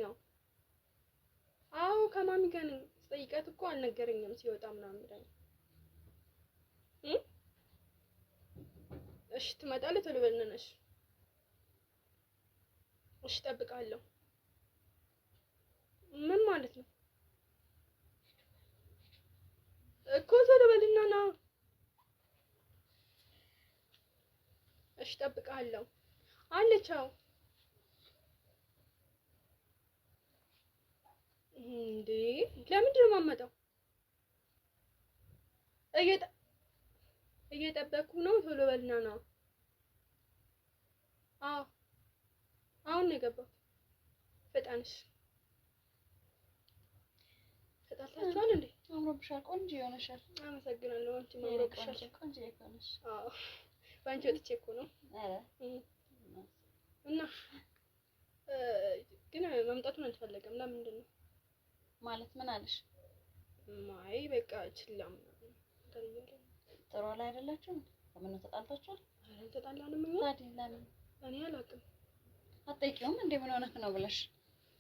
አዎ ከማሚ ጋር ነኝ ስጠይቃት እኮ አልነገረኝም ሲወጣ ምናምን ብላኝ እሺ ትመጣለህ ቶሎ በልና ነሽ እሺ እጠብቅሃለሁ ምን ማለት ነው እኮ ቶሎ በልና ና እሺ እጠብቅሃለሁ አለቻው እንዴ ለምንድን ነው የማመጣው እየጠበቅኩ ነው ቶሎ በልና ና አዎ አሁን ነው የገባሁት ፈጣንሽ ተጣልታችኋል እንዴ አምሮብሻል ቆንጆ ይሆነሻል አመሰግናለሁ አንቺ አምሮብሻል ቆንጆ ይሆነሽ አዎ ባንቺ ወጥቼ እኮ ነው አረ እና ግን መምጣቱን አልፈለገም ለምንድን ነው ማለት ምን አለሽ ማይ በቃ ችላም ተሪያለ ጥሩ ላይ አይደላችሁም ለምን ተጣልታችኋል አረ ተጣላንም እኛ ታዲያ ለምን እኔ አላውቅም አትጠይቂውም እንዴ ምን ሆነህ ነው ብለሽ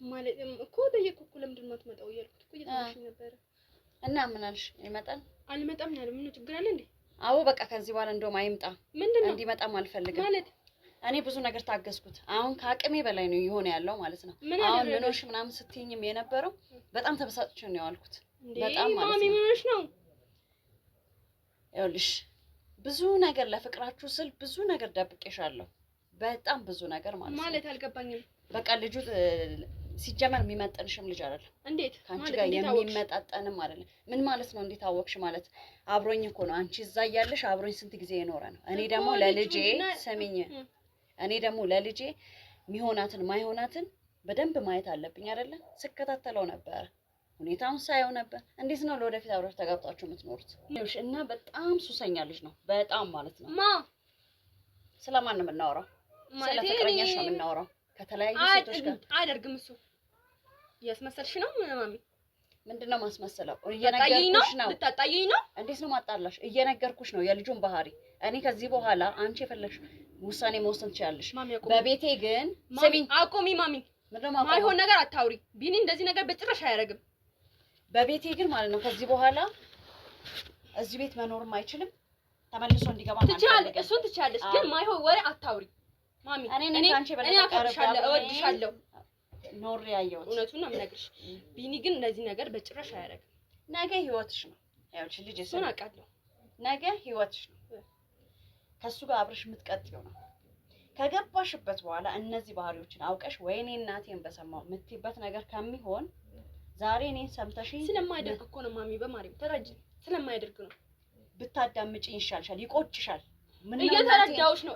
ማለት እኮ ጠየቅኩ እኮ ለምንድን ነው የማትመጣው እያልኩት እኮ እየተናገርሽ ነበር እና ምን አልሽ ይመጣል አልመጣም ያለው ምን ችግር አለ እንዴ አዎ በቃ ከዚህ በኋላ እንደውም አይምጣ ምንድነው እንዲመጣም አልፈልግም ማለት እኔ ብዙ ነገር ታገዝኩት አሁን ከአቅሜ በላይ ነው ይሆነ ያለው ማለት ነው አሁን ምኖሽ ምናምን ስትይኝም የነበረው በጣም ተበሳጭቼ ነው ያልኩት በጣም ማለት ነው ማሚ ምንሽ ነው ይኸውልሽ ብዙ ነገር ለፍቅራችሁ ስል ብዙ ነገር ደብቄሻለሁ በጣም ብዙ ነገር ማለት አልገባኝም በቃ ልጁ ሲጀመር የሚመጥንሽም ልጅ አይደለም እንዴት ካንቺ ጋር የሚመጣጠንም አይደለም ምን ማለት ነው እንዴት አወቅሽ ማለት አብሮኝ እኮ ነው አንቺ እዛ እያለሽ አብሮኝ ስንት ጊዜ የኖረ ነው እኔ ደግሞ ለልጄ ሰሚኝ እኔ ደግሞ ለልጄ ሚሆናትን ማይሆናትን በደንብ ማየት አለብኝ አይደለ ስከታተለው ነበር ሁኔታውን ሳይው ነበር እንዴት ነው ለወደፊት አብራችሁ ተጋብጣችሁ የምትኖሩት እና በጣም ሱሰኛ ልጅ ነው በጣም ማለት ነው ስለማን ነው የምናወራው ስለ ፍቅረኛሽ ነው የምናወራው ከተለያዩ ሴቶች ጋር አደርግም እሱ ያስመሰልሽ ነው ማሚ ምንድነው ማስመሰለው እየነገርኩሽ ነው ልታጣየኝ ነው እንዴት ነው ማጣላሽ እየነገርኩሽ ነው የልጁን ባህሪ እኔ ከዚህ በኋላ አንቺ የፈለግሽ ውሳኔ መወሰን ትችያለሽ በቤቴ ግን ስሚኝ አቁሚ ማሚ ማይሆን ነገር አታውሪ ቢኒ እንደዚህ ነገር በጭራሽ አያደርግም በቤቴ ግን ማለት ነው ከዚህ በኋላ እዚህ ቤት መኖርም አይችልም ተመልሶ እንዲገባ ማለት ነው እሱን ትችያለሽ ግን ማይሆን ወሬ አታውሪ ማሚ እኔ አንቺ አከብርሻለሁ እወድሻለሁ ኖር ያየሁት እውነቱን ነው የምነግርሽ ቢኒ ግን እንደዚህ ነገር በጭራሽ አያደርግም ነገ ህይወትሽ ነው ያውልሽ ልጅ እሱን አውቃለሁ ነገ ህይወትሽ ነው ከሱ ጋር አብረሽ የምትቀጥይው ነው ከገባሽበት በኋላ እነዚህ ባህሪዎችን አውቀሽ ወይኔ እናቴን በሰማው የምትይበት ነገር ከሚሆን ዛሬ እኔን ሰምተሽኝ ስለማይደርግ እኮ ነው ማሚ በማርያም ተራጅ ስለማይደርግ ነው ብታዳምጪኝ ይሻልሻል ይቆጭሻል እየተረዳሁሽ ነው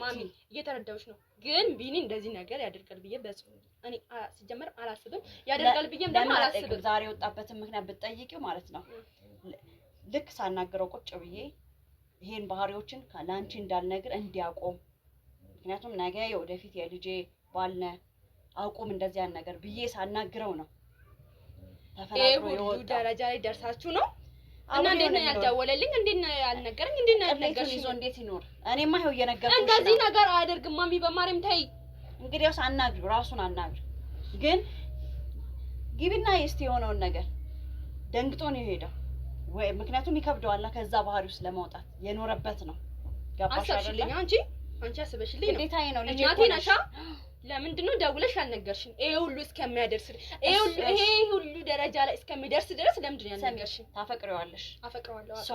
ማሚ እየተረዳሁሽ ነው። ግን ቢኒ እንደዚህ ነገር ያደርጋል ብዬ እኔ ሲጀመር አላስብም። ያደርጋል ብዬም ደግሞ አላስብም። ዛሬ ወጣበትን ምክንያት ብትጠይቂው ማለት ነው ልክ ሳናግረው ቁጭ ብዬ ይሄን ባህሪዎችን ለአንቺ እንዳልነግር እንዲያቆም ምክንያቱም ነገ የወደፊት የልጄ ባልነ አቁም እንደዚህ ያን ነገር ብዬ ሳናግረው ነው ተፈራጥሮ የወጣው። ደረጃ ላይ ደርሳችሁ ነው እና እንዴት ነው ያልደወለልኝ? እንዴት ነው ያልነገረኝ? እንዴት ነው ያልነገርሽ? ይዞ እንዴት ይኖር? እኔማ ይኸው እየነገርኩሽ ነው። እንደዚህ ነገር አያደርግም ማሚ፣ በማርያም ተይ። እንግዲያውስ አናግሪው፣ ራሱን አናግሪው። ግን ግቢና እስቲ የሆነውን ነገር ደንግጦ ነው የሄደው ወይ ምክንያቱም ይከብደዋል ከዛ ባህሪ ውስጥ ለማውጣት የኖረበት ነው። ገባሽ አይደል? አንቺ አስበሽልኝ ነው ግዴታዬ ነው። ልጅ እናቴ ነሻ። ለምንድን ነው ደውለሽ ያልነገርሽኝ? ይሄ ሁሉ እስከሚያደርስ ይሄ ሁሉ ደረጃ ላይ እስከሚደርስ ድረስ ለምንድን ነው ያልነገርሽኝ? ታፈቅሪዋለሽ? አፈቅረዋለሁ። ሶ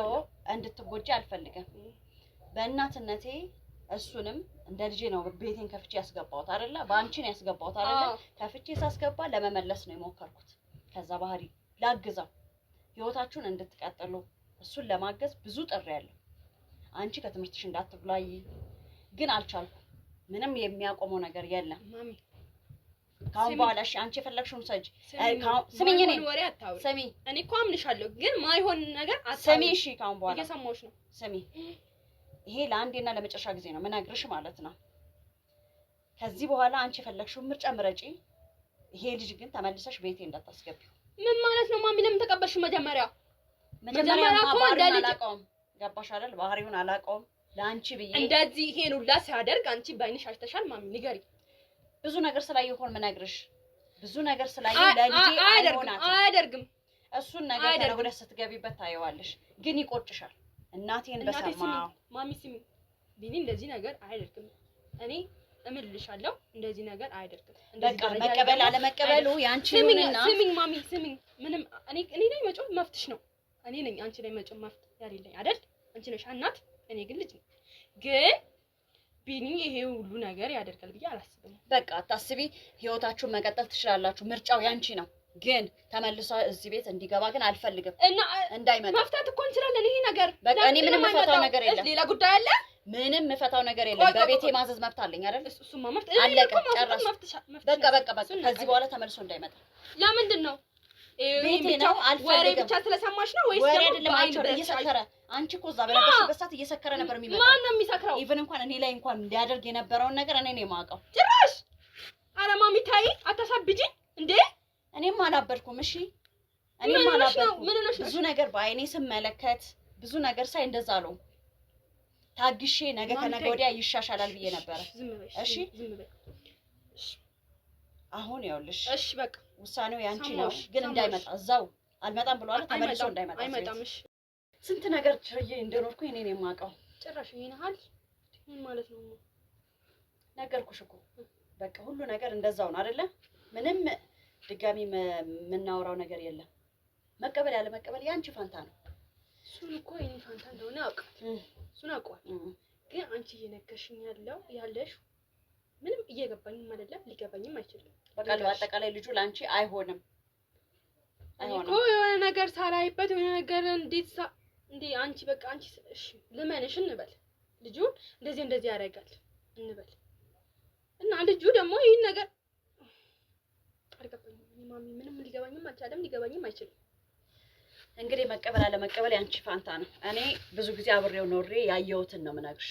እንድትጎጂ አልፈልግም። በእናትነቴ እሱንም እንደ ልጄ ነው ቤቴን ከፍቼ ያስገባሁት አይደለ? በአንቺ ነው ያስገባሁት አይደለ? ከፍቼ ሳስገባ ለመመለስ ነው የሞከርኩት። ከዛ ባህሪ ላግዛው ህይወታችሁን እንድትቀጥሉ እሱን ለማገዝ ብዙ ጥሪ ያለው አንቺ ከትምህርትሽ እንዳትብላይ ግን አልቻልኩም። ምንም የሚያቆመው ነገር የለም ማሚ። ካሁን በኋላ እሺ አንቺ የፈለግሽውን ሰጂ ስሚኝ። ስሚ እኔ እኮ አምንሻለሁ ግን ማይሆን ነገር ስሚ። እሺ ካሁን በኋላ እየሰማሁሽ ነው። ስሚ ይሄ ለአንዴና ለመጨረሻ ጊዜ ነው ምነግርሽ ማለት ነው። ከዚህ በኋላ አንቺ የፈለግሽውን ምርጫ ምረጪ። ይሄ ልጅ ግን ተመልሰሽ ቤቴ እንዳታስገቢው። ምን ማለት ነው ማሚ? ለምን ተቀበልሽ? መጀመሪያ እኮ አላውቀውም። ገባሽ አይደል? ባህሪውን አላውቀውም። ለአንቺ ብዬ እንደዚህ ይሄን ሁላ ሲያደርግ አንቺ ባይንሽ አይተሻል ማሚ? ንገሪ። ብዙ ነገር ስላየሁ እኮ ምነግርሽ። ብዙ ነገር ስላየሁ ለልጄ አያደርግም። እሱን ነገር ተነግረሽ ስትገቢበት ታየዋለሽ። ግን ይቆጭሻል። እናቴን በሰማው ማሚ ስሚ፣ ቢኒ እንደዚህ ነገር አያደርግም። እኔ እምልልሻለሁ እንደዚህ ነገር አያደርግም። በቃ መቀበል አለመቀበሉ ያንቺ ነውና ስሚኝ ማሚ ስሚኝ። ምንም እኔ ላይ መጮህ መፍትሽ ነው። እኔ ነኝ አንቺ ላይ መጮህ መፍት ያለኝ አይደል? አንቺ ነሽ እናት፣ እኔ ግን ልጅ ነኝ። ግን ቢኒ ይሄ ሁሉ ነገር ያደርጋል ብዬ አላስብም። በቃ አታስቢ። ህይወታችሁን መቀጠል ትችላላችሁ። ምርጫው ያንቺ ነው። ግን ተመልሶ እዚህ ቤት እንዲገባ ግን አልፈልግም። እና እንዳይመጣ መፍታት እኮ እንችላለን። ይሄ ነገር በቃ እኔ ምንም መፈታው ነገር የለም። ሌላ ጉዳይ አለ። ምንም መፈታው ነገር የለም። በቤቴ ማዘዝ መብት አለኝ አይደል? እሱማ መፍት አለቀ። ጨረስ። በቃ ከዚህ በኋላ ተመልሶ እንዳይመጣ። ለምንድን ነው ቤቴ ነው አልፈልግም። ወሬ ብቻ ስለሰማሽ ነው ወይስ ወሬ አይደለም? እየሰከረ አንቺ እኮ እዛ በነበርሽበት ሰዓት እየሰከረ ነበር የሚመጣው። ማን ነው የሚሰክረው? ኢቭን እንኳን እኔ ላይ እንኳን እንዲያደርግ የነበረውን ነገር እኔ ነኝ የማውቀው። ጭራሽ ኧረ ማሚ ታይ አታሳብጂ እንዴ! እኔም አላበድኩም። እሺ እኔም አላበድኩም። ብዙ ነገር በአይኔ ስመለከት ብዙ ነገር ሳይ እንደዛ ነው ታግሼ ነገ ከነገ ወዲያ ይሻሻላል ብዬ ነበር። እሺ አሁን ይኸውልሽ፣ እሺ በቃ ውሳኔው ያንቺ ነው። ግን እንዳይመጣ እዛው አልመጣም ብሏል። ተመልሶ እንዳይመጣ አይመጣም። እሺ ስንት ነገር ችዬ እንደኖርኩ እኔ ነኝ የማውቀው። ጭራሽ ይሄን ሀል ምን ማለት ነው? ነገርኩሽ እኮ በቃ ሁሉ ነገር እንደዛው ነው አይደለ? ምንም ድጋሚ የምናወራው ነገር የለም። መቀበል ያለ መቀበል ያንቺ ፋንታ ነው። እሱን እኮ የኔ ፋንታ እንደሆነ አውቃለሁ። እሱን አውቀዋለሁ። ግን አንቺ እየነገርሽኝ ያለሽ ምንም እየገባኝም አይደለም፣ ሊገባኝም አይችልም። በቃ በአጠቃላይ ልጁ ላንቺ አይሆንም። እኮ የሆነ ነገር ሳላይበት የሆነ ነገር እንዴ አንቺ በቃ አንቺ እሺ ልመንሽ እንበል ልጁ እንደዚህ ያደርጋል እንበል እና ልጁ ደግሞ ይሄን ነገር አልገባኝም። ማሚ ምንም ሊገባኝም አልቻለም፣ ሊገባኝም አይችልም። እንግዲህ መቀበል አለ መቀበል ያንቺ ፋንታ ነው። እኔ ብዙ ጊዜ አብሬው ኖሬ ያየሁትን ነው የምነግርሽ።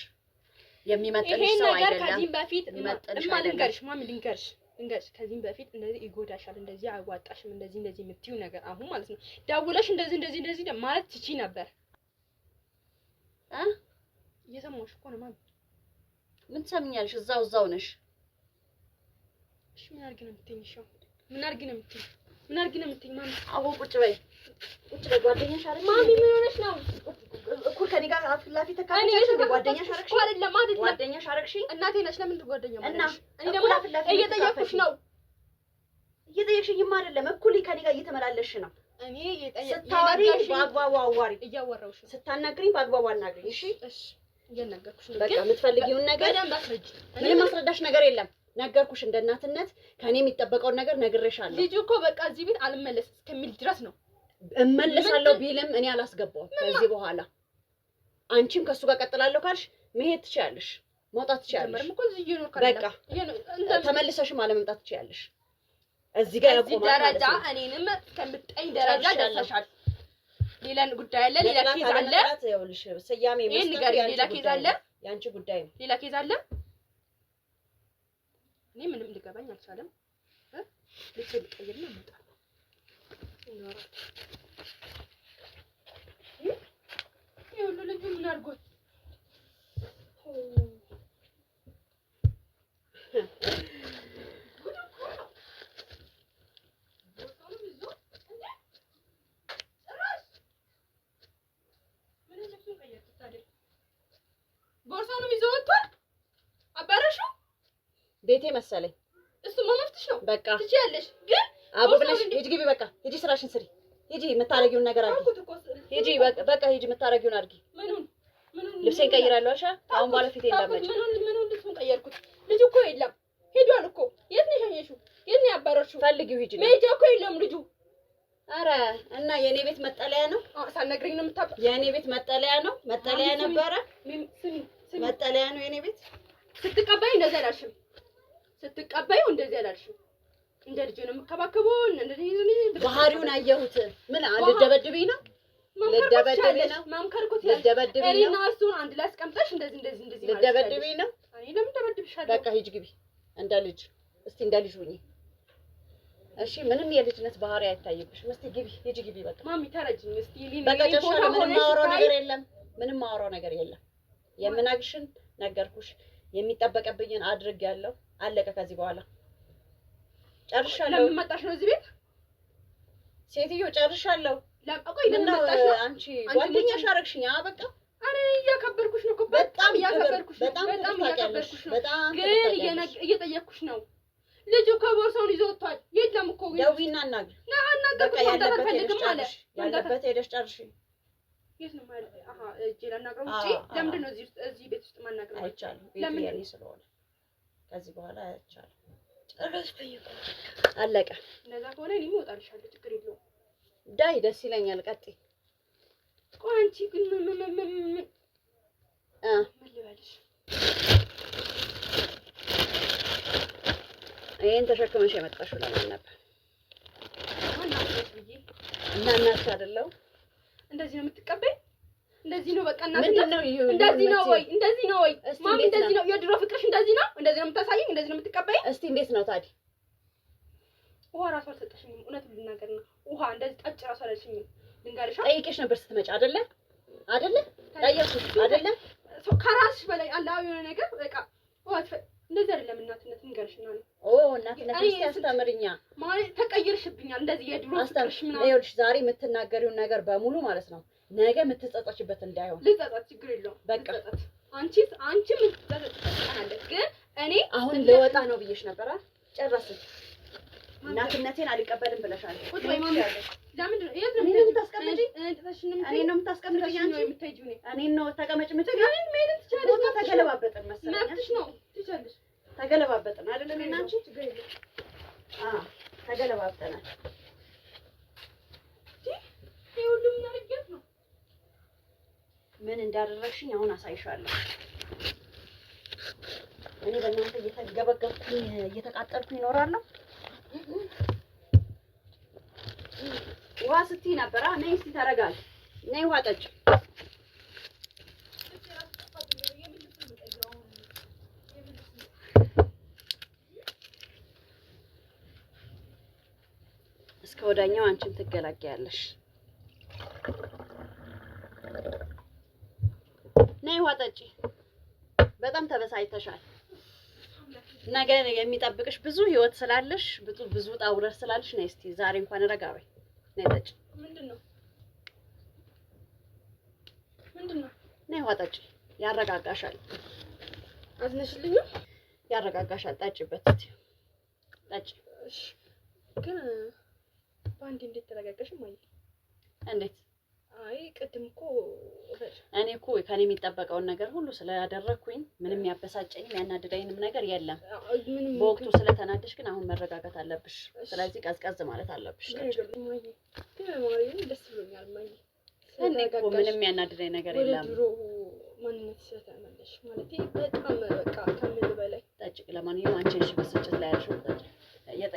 የሚመጥንሽ ሰው አይደለም። ከዚህም በፊት ልንገርሽ ማሚ ልንገርሽ ከዚህም በፊት እንደዚህ ይጎዳሻል፣ እንደዚህ አያዋጣሽም፣ እንደዚህ የምትይው ነገር አሁን ማለት ነው ደውለሽ እንደዚህ ማለት ትቺ ነበር። እየሰማሁሽ እኮ ነው ማሚ። ምን ትሰሚኛለሽ? እዛው ነሽ። እሺ ምን አድርጊ ነው የምትይኝ? ምን አድርጊ ነው የምትይኝ ማሚ? አሁን ቁጭ በይ ጓደኛሽ አይደል? ማሚ ምን ሆነሽ ነው? እኩል ከኔ ጋር አፍላፊ ተካፈለሽ ጓደኛሽ አረግሽ አይደለም ጓደኛሽ አረግሽ። እናቴ ነሽ። ለምን ጓደኛ ማለት ነው? እኔ ደግሞ እየጠየኩሽ ነው። እየጠየቅሽኝማ አይደለም፣ እኩል ከኔ ጋር እየተመላለሽ ነው። እኔ ስታወሪ በአግባቡ አዋሪ፣ እያወራሁሽ ነው። ስታናግሪኝ በአግባቡ አናግሪኝ። እሺ እየነገርኩሽ ነው። በቃ የምትፈልጊውን ነገር በደንብ አስረጅ። ምንም ማስረዳሽ ነገር የለም። ነገርኩሽ። እንደ እናትነት ከኔ የሚጠበቀውን ነገር ነግሬሻለሁ። ልጁ እኮ በቃ እዚህ ቤት አልመለስ እስከሚል ድረስ ነው። እመለሳለሁ ቢልም እኔ አላስገባውም ከዚህ በኋላ አንቺም ከሱ ጋር ቀጥላለሁ ካልሽ መሄድ ትችያለሽ፣ መውጣት ትችያለሽ። በቃ ተመልሰሽም አለመምጣት ትችያለሽ። እዚህ ጋር ያቆማል ደረጃ እኔንም ከምጠኝ ደረጃ ደርሰሻል። ሌላ ጉዳይ አለ፣ ሌላ ኬዝ አለ። ይኸውልሽ ስያሜ መስጠት ሌላ ኬዝ አለ፣ ያንቺ ጉዳይ ነው። ሌላ ኬዝ አለ። እኔ ምንም ሊገባኝ አልቻለም። ልብስ ልቀይርና እመጣለሁ። ይኸውልህ ልጁ ምን አድርጎት ቦርሳውንም ይዞ ወጥቷል። አባረሽው ቤቴ መሰለኝ። እሱማ መፍትሽ ነው። በቃ ትችያለሽ፣ ግን አቦ ብለሽ ሂጂ ግቢ። በቃ ሂጂ ስራሽን ስሪ። ሂጂ የምታረጊውን ነገር አድርጊ። ሂጂ በቃ ሂጂ የምታረጊውን አድርጊ። ምኑን ልብሴን ቀይራለሁ። አሻ አሁን በኋላ ፊቴ እንዳትመጪ። ምኑን ልብሱን ቀየርኩት? ልጁ እኮ የለም፣ ሄዷል እኮ። የት ነው የሸኘሽው? የት ነው ያባረርሽው? ፈልጊው ሂጂ። መሄጃ እኮ የለም ልጁ። ኧረ እና የኔ ቤት መጠለያ ነው? ሳትነግሪኝ ነው የምታውቀው? የኔ ቤት መጠለያ ነው። መጠለያ ነበረ። መጠለያ ነው የኔ ቤት። ስትቀበይ እንደዚህ አላልሽም። ስትቀበዩ እንደዚህ አላልሽም። እንደ ልጅ ነው የምከባከበው። እንደዚህ ባህሪውን አየሁት። ምን ልደበድብኝ ነው? ልደበድብኝ ነው? ማምከርኩት ልደበድብኝ ነው? እኔና እሱን አንድ ላይ አስቀምጠሽ እንደዚህ ልደበድብኝ ነው? እኔ ለምን ደበድብሻለሁ? በቃ ሂጂ ግቢ። እንደ ልጅ እስቲ እንደ ልጅ ሁኚ እሺ። ምንም የልጅነት ባህሪ አይታይብሽም። እስቲ ግቢ፣ ሂጂ ግቢ። በቃ ማሚ ተረጅኝ እስቲ በቃ ጨርሻለሁ። ምንም ማወራው ነገር የለም። ምንም ማወራው ነገር የለም። የምናግርሽን ነገርኩሽ። የሚጠበቅብኝን አድርጌያለሁ። አለቀ። ከዚህ በኋላ ጨርሻለሁ። ለምን መጣሽ ነው እዚህ ቤት? ሴትዮ ጨርሻለሁ። ቆይ ለምን መጣሽ ነው? አንቺ ጓደኛሽ አደረግሽኝ። በቃ አረ እያከበርኩሽ ነው እኮ በጣም እያከበርኩሽ ነው። በጣም እያከበርኩሽ ነው። ግን እየጠየቅኩሽ ነው። ልጁ ከቦርሳውን ይዞ ወጥቷል። የለም እኮ ደውዪና አናግሪ። በቃ ያለበት ሄደሽ ጨርሺ። የት ነው ማለት? አሃ እጄ ላናግረው ውጪ። ለምንድን ነው እዚህ ቤት ውስጥ ማናግረው? አይቻልም። ቤት የኔ ስለሆነ ከዚህ በኋላ አይቻልም። ጨረስኩኝ እኮ አለቀ። እንደዛ ከሆነ እኔም እወጣልሻለሁ። ችግር የለውም። ዳይ ደስ ይለኛል። ቀጥይ። ቆይ አንቺ ግን ምን ልበልሽ? ይሄን ተሸክመሽ የመጣሽው ለማን ነበር? እና እናትሽ አይደለሁ? እንደዚህ ነው የምትቀበይ? እንደዚህ ነው በቃ እናት ምንድን ነው ይሄ? እንደዚህ ነው ወይ? እንደዚህ ነው ወይ? ማሚ እንደዚህ ነው የድሮ ፍቅርሽ? እንደዚህ ነው? እንደዚህ ነው የምታሳየኝ? እንደዚህ ነው የምትቀበይ? እስቲ እንዴት ነው ታዲያ? ውሃ ራሱ አልሰጠሽኝም። እውነቱን ልናገር ነው። ውሃ እንደዚህ ጠጭ ራሱ አልሰጠሽኝም። ልንገርሽ፣ ጠይቄሽ ነበር ስትመጪ አይደለ? ጠየቅኩሽ አይደለ? ከራስሽ በላይ አለ የሆነ ነገር በቃ ውሃ እንደዚህ አይደለም እናትነት። ልንገርሽ ነው እናትነት ያስተምርኛ ማለት ተቀይርሽብኛል። እንደዚህ የድሮ ፍቅርሽ ምናምን ይኸውልሽ፣ ዛሬ የምትናገሪውን ነገር በሙሉ ማለት ነው ነገ የምትጸጸችበት እንዳይሆን። ልጸጸት፣ ችግር የለውም በቃ አንቺ ምን ትጸጸቻለሽ? ግን እኔ አሁን ልወጣ ነው ብዬሽ ነበር አይደል? ጨረስን። እናትነቴን አልቀበልም ብለሻል። ቁጭ በይ ማሚ። ለምን የት ነው የምታስቀምጪኝ? እኔ ነው የምታስቀምጪኝ? አንቺ የምትሄጂው እኔን ነው ተቀመጭ የምትይው? ምን ትችላለሽ? ተገለባበጥን መሰለኝ። መብትሽ ነው፣ ትችላለሽ። ተገለባበጥን አይደል? እኔና አንቺ ተገለባብጠናል። ይሄ ሁሉ ምን አድርጌት ነው? ምን እንዳደረግሽኝ አሁን አሳይሻለሁ። እኔ በእናንተ እየተገበገብኩኝ እየተቃጠልኩኝ እኖራለሁ። ውሃ ስትይ ነበር። ነይ እስኪ ተረጋጊ። ነይ ውሃ ጠጪ። እስከ ወዳኛው አንቺም ትገላገያለሽ። ነይ ውሃ ጠጪ። በጣም ተበሳጭተሻል። ነገ የሚጠብቅሽ ብዙ ህይወት ስላለሽ ብዙ ጣውረር ስላለሽ ነይ እስቲ ዛሬ እንኳን ረጋ በይ። ነይ ጠጪ። ምንድነው? ነይ ውሃ ጠጪ። ያረጋጋሻል። አዝነሽልኝ? ያረጋጋሻል። ጠጪበት እስቲ ጠጪ። እሺ ግን ባንዴ እንዴት ተረጋጋሽ? ማይ እንዴት? አይ ቅድም እኮ እኔ እኮ ከኔ የሚጠበቀውን ነገር ሁሉ ስለያደረኩኝ ምንም ያበሳጨኝም ያናደደኝም ነገር የለም። በወቅቱ ስለተናደሽ ግን አሁን መረጋጋት አለብሽ። ስለዚህ ቀዝቀዝ ማለት አለብሽ። ግን ማርያም ደስ ብሎኛል። ማይ እኔ እኮ ምንም ያናደደኝ ነገር የለም። ድሮ ቤት ስለተመለሽ ማለት በጣም በቃ ከምን በላይ ጠጭ። ለማንኛውም አንቺ እሺ በስጭት ላይ ያልሽው ጠጭ።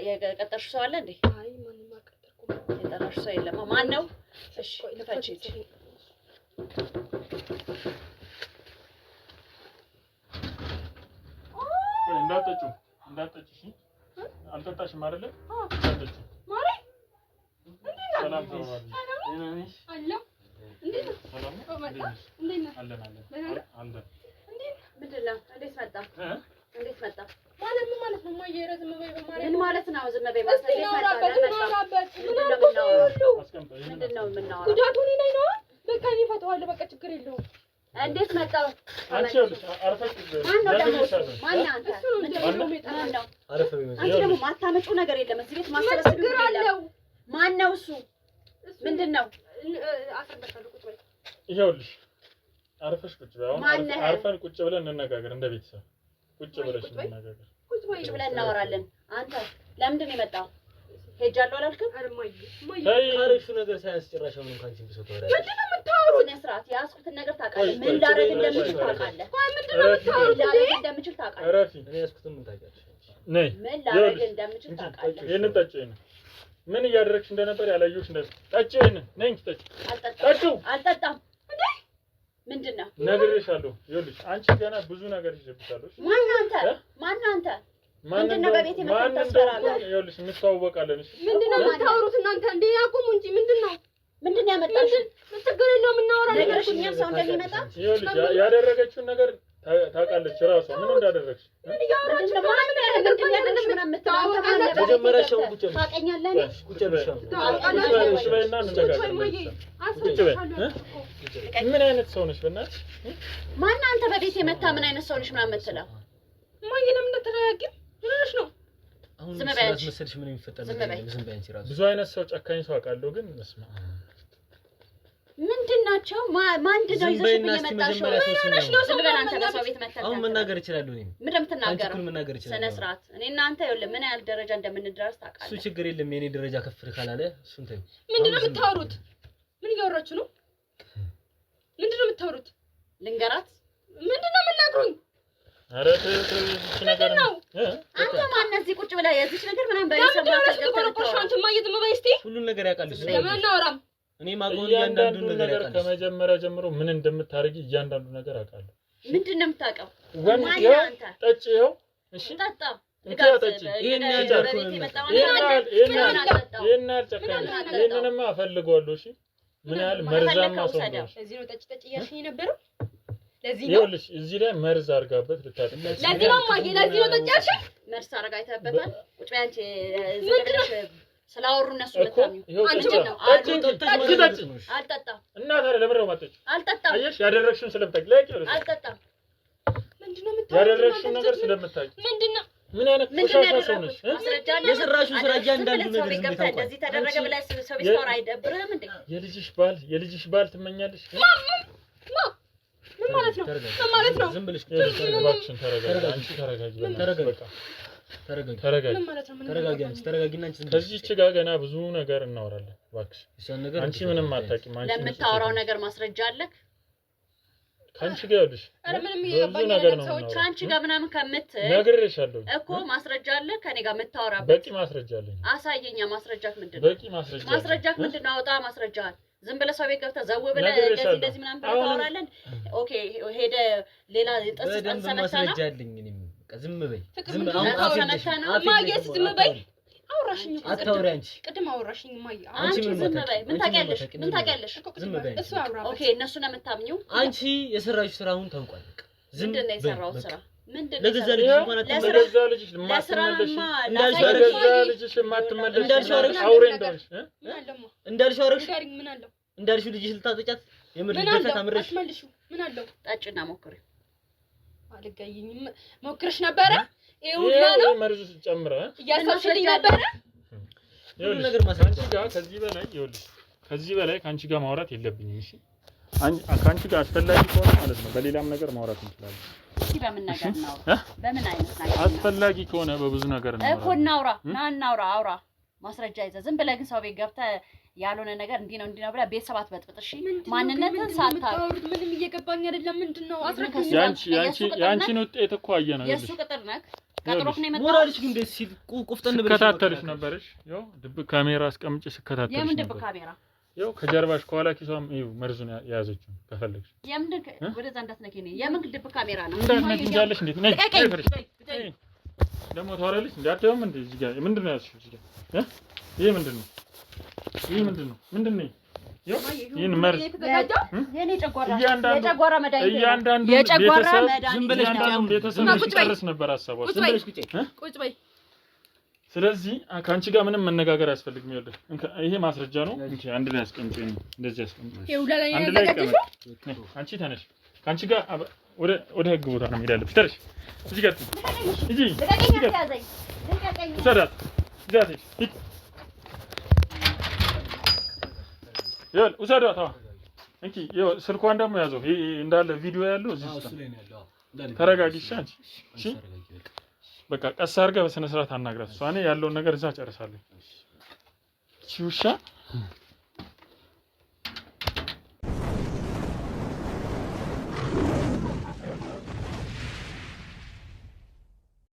የቀጠርሽ ሰው አለ እንዴ? አይ ማንንም አልቀጠርኩም። የጠራሽ ሰው የለም። ማን ነው? እሺ ልፈጭ። እንዳትጠጪ እሺ። አልጠጣሽም አይደለ? እንዳትጠጪ ማሬ ሰላም ተባባሉ። አሎ እንዴት ነው? ሰላም ነው? እንዴት ነው? አለን አለን። ምንድን ነው? እንዴት መጣ? እንዴት መጣ? ማለት ምን ማለት ነው? ማየረ ዝም በይ በማለት ምን ማለት ነው? ዝም በይ ማለት እስኪ እናውራበት። ምንድን ነው የምናወራው? ጉዳቱ እኔ ላይ ነው። በቃ እኔ እፈታዋለሁ። በቃ ችግር የለውም። እንዴት መጣ? አንቺ ይኸውልሽ አርፈሽ ማን ነው ደግሞ? ማን አንተ? ማን ነው? አረፈ አንቺ ደግሞ ማታመጪው ነገር የለም እዚህ ቤት ማሰለስሉ የለም። ማን ነው እሱ? ምንድን ነው? አፈርበታለሁ። ቁጭ በይ። ይኸውልሽ አርፈሽ ቁጭ በይ። አሁን አርፈን ቁጭ ብለን እንነጋገር እንደ ቤተሰብ ቁጭ ብለሽ እንነጋገር። ቁጭ ብለን እናወራለን። አንተ ለምንድን ነው የመጣው? ሄጃለሁ አላልክም? አሪፍ ነገር ሳያስጨራሽ አሁን ካንቺ ብሰው ተወራ ምንድን ነው የምታወሩት? ስነ ስርዓት የያዝኩትን ነገር ታውቃለህ። ምን ላደርግ እንደምችል ታውቃለህ። ምንድን ነው የምታወሩት? ላደርግ እንደምችል ታውቃለህ። እረፊ። እኔ ያዝኩትን ምን ታውቂያለሽ? ነይ ምን ላደርግ እንደምችል ታውቃለህ። ይሄንን ጠጪ። ምን እያደረግሽ እንደነበር ያላየሁሽ ጠጪ። ይሄንን ነኝ ጠጪ። አልጠጣም። እንዴ ምንድን ነው ነግሬሻለሁ። ይኸውልሽ አንቺ ገና ብዙ ነገር ይዘብሻለሁ። ማን አንተ? ምንድን ነው በቤት የምታስፈራራው? ይኸውልሽ እንተዋወቃለን። እሺ ምንድን ነው የምታወሩት እናንተ? እንዴ ያቁሙ እንጂ ምንድን ነው ያመጣሽ? ችግር የለውም እናወራለን። ነገርሽኛል ሰው እንደሚመጣ። ይኸውልሽ ያደረገችውን ነገር ታውቃለች ራሷ ምን እንዳደረግሽ። ምን አይነት ሰው ነሽ በእናትሽ? ማን አንተ? በቤት የመታ ምን አይነት ሰው ነሽ ምናምን የምትለው? ማን ለምን እንደተረጋጊ ምን ሆነሽ ነው? አሁን ስለዚህ መሰልሽ ምን የሚፈጠር ነገር የለም። ዝም በይ አንቺ ራሱ። ብዙ አይነት ሰው ጨካኝ ሰው አውቃለሁ ግን መስማ ምንድናቸው? ማን ነው ይዘሽብኝ የመጣሽው? ዝም ብለን አንተ በሰው ቤት መተህ አሁን መናገር እችላለሁ እኔ። ምን እንደምትናገረው አንቺ መናገር እችላለሁ። ስነ ስርዓት። እኔ እና አንተ ይኸውልህ ምን ያህል ደረጃ እንደምንደርስ ታውቃለህ። እሱ ችግር የለም። የኔ ደረጃ ከፍ ካላለ እሱን ተይው። ምንድን ነው የምታወሩት? ምን እያወራችሁ ነው? ምንድን ነው የምታወሩት? ልንገራት። ምንድን ነው የምናግሩኝ? ኧረ እሺ ነገር ነው። አንተ ማን እዚህ ቁጭ ብለህ የዚች ነገር ምናምን በየሰማው ተቆርቆሽ አንተ ማየት መባይ እስቲ ሁሉን ነገር ያውቃል እሱ። ለምን እናወራም? እኔ ማቆም እያንዳንዱን ነገር ያውቃል። ከመጀመሪያ ጀምሮ ምን እንደምታረጊ እያንዳንዱ ነገር አውቃለሁ። ምንድን ነው የምታውቀው? ጠጪ። ይኸው እሺ ጠጣ። ይሄንንማ እፈልገዋለሁ። እሺ ምን ያህል መርዛማ ሰው ነው። ለዚህ ነው ጠጭ ጠጭ እያልሽኝ የነበረው? ለዚህ ነው ይኸውልሽ እዚህ ላይ መርዝ አድርጋበት ልታጠጣ። ለዚህ ነው ማየ ለዚህ ነው ጠጭ ያልሽኝ? መርዝ አድርጋ አይተህበታል? ቁጭ በይ አንቺ ስላወሩ እነሱ ለታሚው አንቺ ነው አልጠጣም። እና ታዲያ ለምን ነው የማትጠጪው? አልጠጣም። አየሽ ያደረግሽውን ስለምታውቂ ላይ ይኸውልሽ አልጠጣም። ምንድነው የምታወሩት? ያደረግሽውን ነገር ስለምታውቂ ምንድነው ምን አይነት ቆሻሻ ሰው ነሽ? የሰራሽው ስራ እያንዳንዱ ነገር እንደዚህ ተደረገ ብለህ ሰው ቢሰራ አይደብርህም እንዴ? የልጅሽ ባል ትመኛለሽ? ምን ማለት ነው? ምን ማለት ነው? ዝም ብለሽ እባክሽን ተረጋጊ። አንቺ ተረጋጊ። ተረጋጊ። ምን ማለት ነው? ተረጋጊ። አንቺ ተረጋጊና አንቺ ከዚህች ጋር ገና ብዙ ነገር እናወራለን። እባክሽ አንቺ ምንም አታውቂም። አንቺ ለምታወራው ነገር ማስረጃ አለክ? ካንቺ ጋር ይኸውልሽ ብዙ ነገር ነው። ካንቺ ጋር ምናምን ከምትል ነግሬሻለሁ እኮ ማስረጃ አለ። ከኔ ጋር የምታወራበት በቂ ማስረጃ አለኝ። አሳየኛ። ማስረጃክ ምንድነው? በቂ ማስረጃክ ምንድነው? አውጣ ማስረጃህን። ዝም ብለህ ሰው ቤት ገብተህ ዘው ብለህ እንደዚህ ምናምን ታወራለህ። ኦኬ ሄደ ሌላ ጥስ ሰመታ ነው። ማስረጃ አለኝ እኔም በቃ ዝም በይ። ዝም በይ። ማየት ዝም በይ። አውራሽኝ አታውሪ አንቺ። ቅድም አውራሽኝ ማየ አንቺ ዝም በይ። ምን ታውቂያለሽ? ዝም በይ። እሱ አውራ። ኦኬ እነሱ ነው የምታምኚው? አንቺ የሰራሽው ስራ አሁን ታውቋል። በቃ ዝም ምንድን ነው የሰራው ስራ? ምንድን ነው ለገዛ ልጅሽ እንኳን አትመለሽ። ለገዛ ልጅሽ ማትመለሽ እንዳልሽው አውሬ እንዳልሽው አረግሽ። ምን አለው? እንዳልሽው ልጅሽ ልታጠጫት የምር ልደፈታ ምርሽ አትመልሺው። ምን አለው? ጠጭና ሞክሪ። አልገኝም። ሞክርሽ ነበረ? ይሁላ ነው መርዙ ጨምረ እያሳብሽልኝ ነበረ። ሁሉ ነገር ማስረጃ ጋር ከዚህ በላይ ካንቺ ጋር ማውራት የለብኝም። እሺ ካንቺ ጋር አስፈላጊ ከሆነ ማለት ነው በሌላም ነገር ማውራት እንችላለን። እሺ በምን ነገር ነው? በምን አይነት ነገር አስፈላጊ ከሆነ በብዙ ነገር ነው እኮ እናውራ። ና እናውራ። አውራ ማስረጃ ይዘህ ዝም ብለህ ግን ሰው ቤት ገብተህ ያልሆነ ነገር እንዲህ ነው ብላ ቤተሰብ አትበጥብጥ። እሺ ማንነትን ሳታውቅ ምንም እየገባኝ አይደለም። ምንድነው አስረክኝ። ያንቺን ውጤት እኮ አየነው። የሱ ቅጥር ነክ ቀጥሮክ ነው የመጣው። ሞራልሽ ግን ደስ ሲል ቁፍጠን ብለሽ ስከታተልሽ ነበርሽ። ያው ድብቅ ካሜራ አስቀምጬ ስከታተልሽ ነበር። የምን ድብቅ ካሜራ? ያው ከጀርባሽ ከኋላ ኪሷም ይኸው መርዙን የያዘችው ከፈለግሽ የምን ወደዛ እንዳትነኪኝ። የምን ድብቅ ካሜራ ነው? እንዳትነኪኛለሽ። እንዴት ነይ ደግሞ ታወራለሽ? እንዳትየውም እንዴ እዚህ ጋር ምንድን ነው ያዝሽው? እዚህ ጋር ይሄ ምንድን ነው? ምንድን ነው? ይሄን መርዝ የኔ ጨጓራ የጨጓራ መድኃኒት ዝም ብለሽ ቤተሰብ ጨርስ ነበር ሐሳቧ። ቁጭ በይ። ስለዚህ ከአንቺ ጋር ምንም መነጋገር አያስፈልግም። ይኸውልህ ይሄ ማስረጃ ነው። እንጂ አንድ ላይ አስቀምጪ። እንደዚህ አስቀምጪ። አንድ ላይ አስቀምጪ። አንቺ ተነሽ። ከአንቺ ጋር ወደ ህግ ቦታ ነው የምሄድ ያለብሽ። ተነሽ። እዚህ ጋር እዚህ ጋር ሰዳት ዛት ይኸውልህ ውሰዷት። እንኪ ይኸው ስልኳን ደግሞ ያዘው። ይሄ እንዳለ ቪዲዮ ያለው እዚህ ውስጥ ነው። ተረጋጊ አንቺ። እሺ በቃ ቀስ አድርገህ በስነ ስርዓት አናግራት። እሷ እኔ ያለውን ነገር እዛ ጨርሳለሁ። እሺ ውሻ